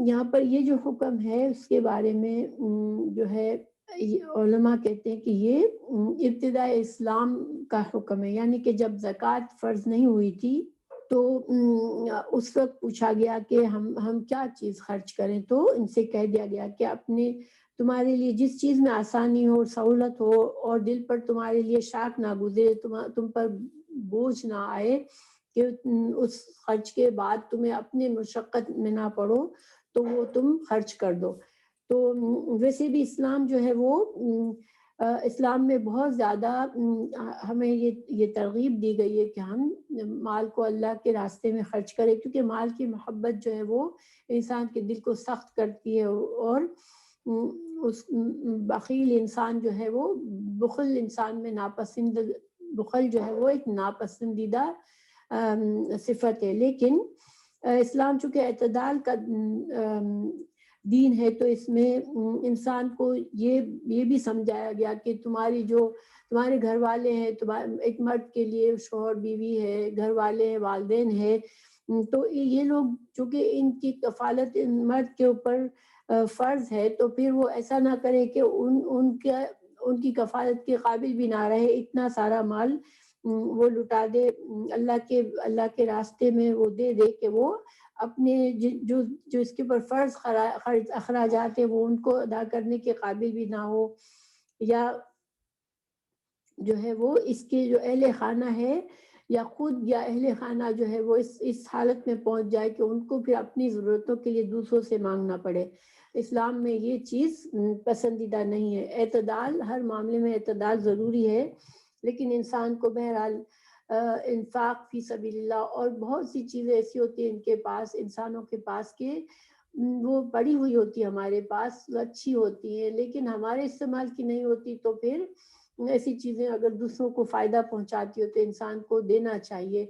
Speaker 1: یہاں پر یہ جو حکم ہے اس کے بارے میں جو ہے علماء کہتے ہیں کہ یہ ابتداء اسلام کا حکم ہے، یعنی کہ جب زکوٰۃ فرض نہیں ہوئی تھی تو اس وقت پوچھا گیا کہ ہم کیا چیز خرچ کریں، تو ان سے کہہ دیا گیا کہ تمہارے لیے جس چیز میں آسانی ہو، سہولت ہو، اور دل پر تمہارے لیے شاق نہ گزرے، تم پر بوجھ نہ آئے کہ اس خرچ کے بعد تمہیں اپنے مشقت میں نہ پڑو، تو وہ تم خرچ کر دو۔ تو ویسے بھی اسلام جو ہے وہ اسلام میں بہت زیادہ ہمیں یہ ترغیب دی گئی ہے کہ ہم مال کو اللہ کے راستے میں خرچ کریں، کیونکہ مال کی محبت جو ہے وہ انسان کے دل کو سخت کرتی ہے، اور اس بخیل انسان جو ہے وہ بخل انسان میں ناپسند، بخل جو ہے وہ ایک ناپسندیدہ صفت ہے۔ لیکن اسلام چونکہ اعتدال کا دین ہے، تو اس میں انسان کو یہ بھی سمجھایا گیا کہ تمہارے گھر والے ہیں، ایک مرد کے لیے شوہر بیوی ہے، گھر والے ہیں، والدین ہیں، تو یہ لوگ چونکہ ان کی کفالت مرد کے اوپر فرض ہے، تو پھر وہ ایسا نہ کرے کہ ان کی کفالت کے قابل بھی نہ رہے، اتنا سارا مال وہ لٹا دے، اللہ کے راستے میں وہ دے کہ وہ اپنے جو اس کے اوپر فرض اخراجات ہیں وہ ان کو ادا کرنے کے قابل بھی نہ ہو، یا جو ہے وہ اس کے جو اہل خانہ ہے یا خود یا اہل خانہ جو ہے وہ اس حالت میں پہنچ جائے کہ ان کو پھر اپنی ضرورتوں کے لیے دوسروں سے مانگنا پڑے۔ اسلام میں یہ چیز پسندیدہ نہیں ہے۔ اعتدال، ہر معاملے میں اعتدال ضروری ہے، لیکن انسان کو بہرحال انفاق فی سبیل اللہ اور بہت سی چیزیں ایسی ہوتی ہیں ان کے پاس، انسانوں کے پاس، کہ وہ پڑی ہوئی ہوتی ہے ہمارے پاس، اچھی ہوتی ہیں، لیکن ہمارے استعمال کی نہیں ہوتی، تو پھر ایسی چیزیں اگر دوسروں کو فائدہ پہنچاتی ہو تو انسان کو دینا چاہیے،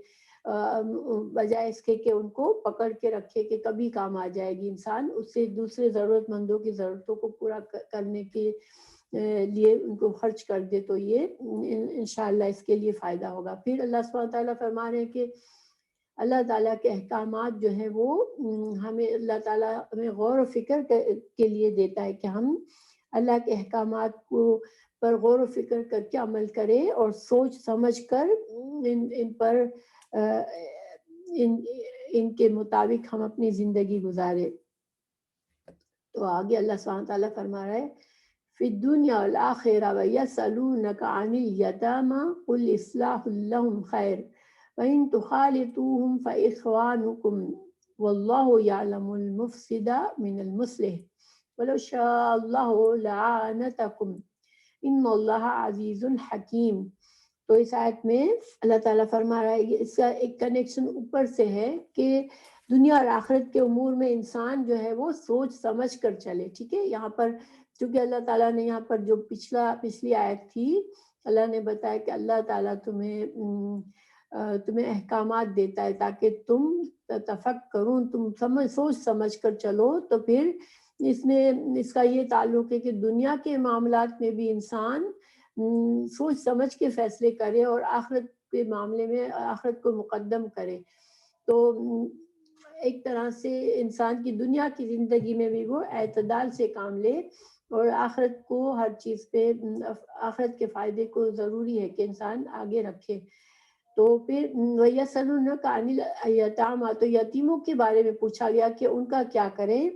Speaker 1: بجائے اس کے کہ ان کو پکڑ کے رکھے کہ کبھی کام آ جائے گی، انسان اس سے دوسرے ضرورت مندوں کی ضرورتوں کو پورا کرنے کے لیے ان کو خرچ کر دے، تو یہ انشاءاللہ اس کے لیے فائدہ ہوگا۔ پھر اللہ سبحانہ وتعالیٰ فرما رہے ہیں کہ اللہ تعالیٰ کے احکامات جو ہیں وہ ہمیں اللہ تعالیٰ ہمیں غور و فکر کے لیے دیتا ہے کہ ہم اللہ کے احکامات کو پر غور و فکر کر کے عمل کریں اور سوچ سمجھ کر ان پر ان کے مطابق ہم اپنی زندگی گزارے۔ تو آگے اللہ سبحانہ تعالیٰ فرما رہا ہے فی الدنیا والآخرہ ویسألونک عن الیتامی قل اصلاح لہم خیر وَإِن تُخَالِطُوهُمْ فَإِخْوَانُكُمْ وَاللَّهُ يَعْلَمُ الْمُفْسِدَ مِنَ الْمُصْلِحِ وَلَوْ شَاءَ اللَّهُ لَأَعَانَتَكُمْ إِنَّ اللَّهَ عَزِيزٌ حَكِيمٌ۔ تو اس آیت میں اللہ تعالیٰ فرما رہا ہے، اس کا ایک کنیکشن اوپر سے ہے کہ دنیا اور آخرت کے امور میں انسان جو ہے وہ سوچ سمجھ کر چلے، ٹھیک ہے۔ یہاں پر چونکہ اللہ تعالیٰ نے یہاں پر جو پچھلی آیت تھی، اللہ نے بتایا کہ اللہ تعالیٰ تمہیں احکامات دیتا ہے تاکہ تم تفکرون، تم سوچ سمجھ کر چلو، تو پھر اس کا یہ تعلق ہے کہ دنیا کے معاملات میں بھی انسان سوچ سمجھ کے فیصلے کرے اور آخرت کے معاملے میں آخرت کو مقدم کرے، تو ایک طرح سے انسان کی دنیا کی زندگی میں بھی وہ اعتدال سے کام لے، اور آخرت کو ہر چیز پہ آخرت کے فائدے کو ضروری ہے کہ انسان آگے رکھے۔ تو پھر وَيَسْأَلُونَكَ عَنِ الْيَتَامَى، تو یتیموں کے بارے میں پوچھا گیا کہ ان کا کیا کریں،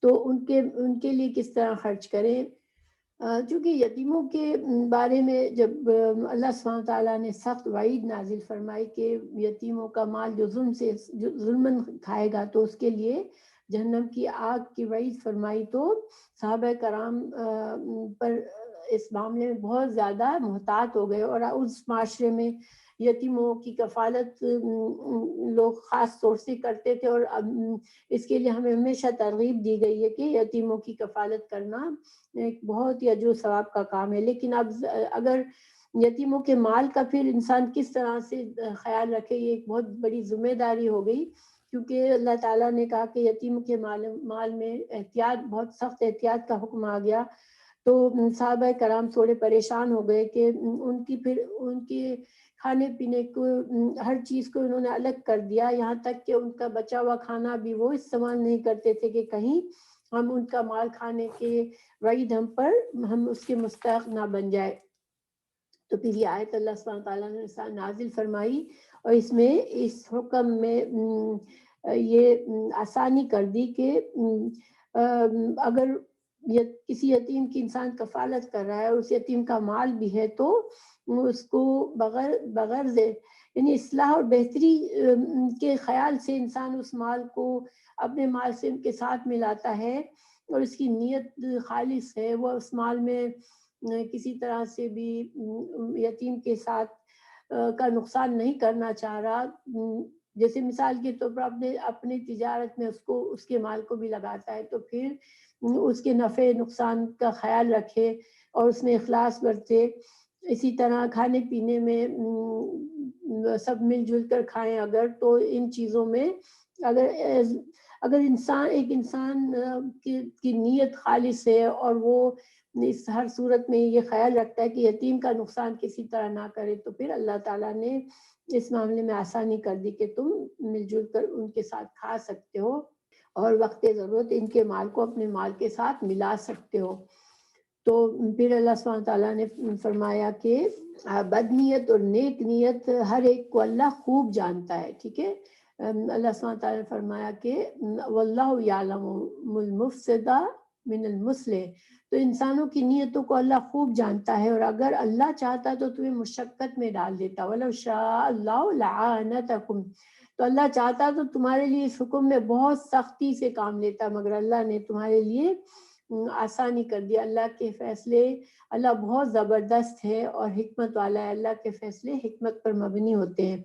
Speaker 1: تو ان کے لیے کس طرح خرچ کریں۔ چونکہ یتیموں کے بارے میں جب اللہ سبحانہ تعالیٰ نے سخت وعید نازل فرمائی کہ یتیموں کا مال جو ظلمن کھائے گا تو اس کے لیے جہنم کی آگ کی وعید فرمائی، تو صحابہ کرام پر اس معاملے میں بہت زیادہ محتاط ہو گئے، اور اس معاشرے میں یتیموں کی کفالت لوگ خاص طور سے کرتے تھے، اور اس کے لیے ہمیں ہمیشہ ترغیب دی گئی ہے کہ یتیموں کی کفالت کرنا ایک بہت ہی اجر و ثواب کا کام ہے۔ لیکن اب اگر یتیموں کے مال کا پھر انسان کس طرح سے خیال رکھے، یہ ایک بہت بڑی ذمہ داری ہو گئی، کیونکہ اللہ تعالیٰ نے کہا کہ یتیم کے مال میں احتیاط، بہت سخت احتیاط کا حکم آ گیا، تو صحابہ کرام تھوڑے پریشان ہو گئے کہ ان کے کھانے پینے کو ہر چیز کو انہوں نے الگ کر دیا، یہاں تک کہ ان کا بچا ہوا کھانا بھی وہ استعمال نہیں کرتے تھے کہ کہیں ہم ان کا مال کھانے کے وعید ہم اس کے مستحق نہ بن جائے۔ تو پھر یہ آیت اللہ سبحانہ تعالیٰ نے نازل فرمائی، اور اس میں اس حکم میں یہ آسانی کر دی کہ اگر کسی یتیم کی انسان کفالت کر رہا ہے اور اس یتیم کا مال بھی ہے، تو اس کو بغیر یعنی اصلاح اور بہتری کے خیال سے انسان اس مال کو اپنے مال سے ان کے ساتھ ملاتا ہے، اور اس کی نیت خالص ہے، وہ اس مال میں کسی طرح سے بھی یتیم کے ساتھ کا نقصان نہیں کرنا چاہ رہا، جیسے مثال کے طور پر اپنے تجارت میں اس کے مال کو بھی لگاتا ہے تو پھر اس کے نفع نقصان کا خیال رکھے اور اس میں اخلاص برتے۔ اسی طرح کھانے پینے میں سب مل جل کر کھائیں اگر، تو ان چیزوں میں اگر ایک انسان کی نیت خالص ہے اور وہ اس ہر صورت میں یہ خیال رکھتا ہے کہ یتیم کا نقصان کسی طرح نہ کرے، تو پھر اللہ تعالیٰ نے اس معاملے میں آسانی کر دی کہ تم مل جل کر ان کے ساتھ کھا سکتے ہو اور وقت ضرورت ان کے مال کو اپنے مال کے ساتھ ملا سکتے ہو۔ تو پھر اللہ سبحانہ تعالیٰ نے فرمایا کہ بد نیت اور نیک نیت ہر ایک کو اللہ خوب جانتا ہے، ٹھیک ہے۔ اللہ سبحانہ تعالیٰ نے فرمایا کہ واللہ یعلم المفسد من المصلح، تو انسانوں کی نیتوں کو اللہ خوب جانتا ہے، اور اگر اللہ چاہتا تو تمہیں مشقت میں ڈال دیتا، وَلَوْ شَاءَ اللَّهُ لَعَانَتَكُمْ، تو اللہ چاہتا تو تمہارے لیے اس حکم میں بہت سختی سے کام لیتا، مگر اللہ نے تمہارے لیے آسانی کر دی۔ اللہ کے فیصلے، اللہ بہت زبردست ہے اور حکمت والا ہے، اللہ کے فیصلے حکمت پر مبنی ہوتے ہیں۔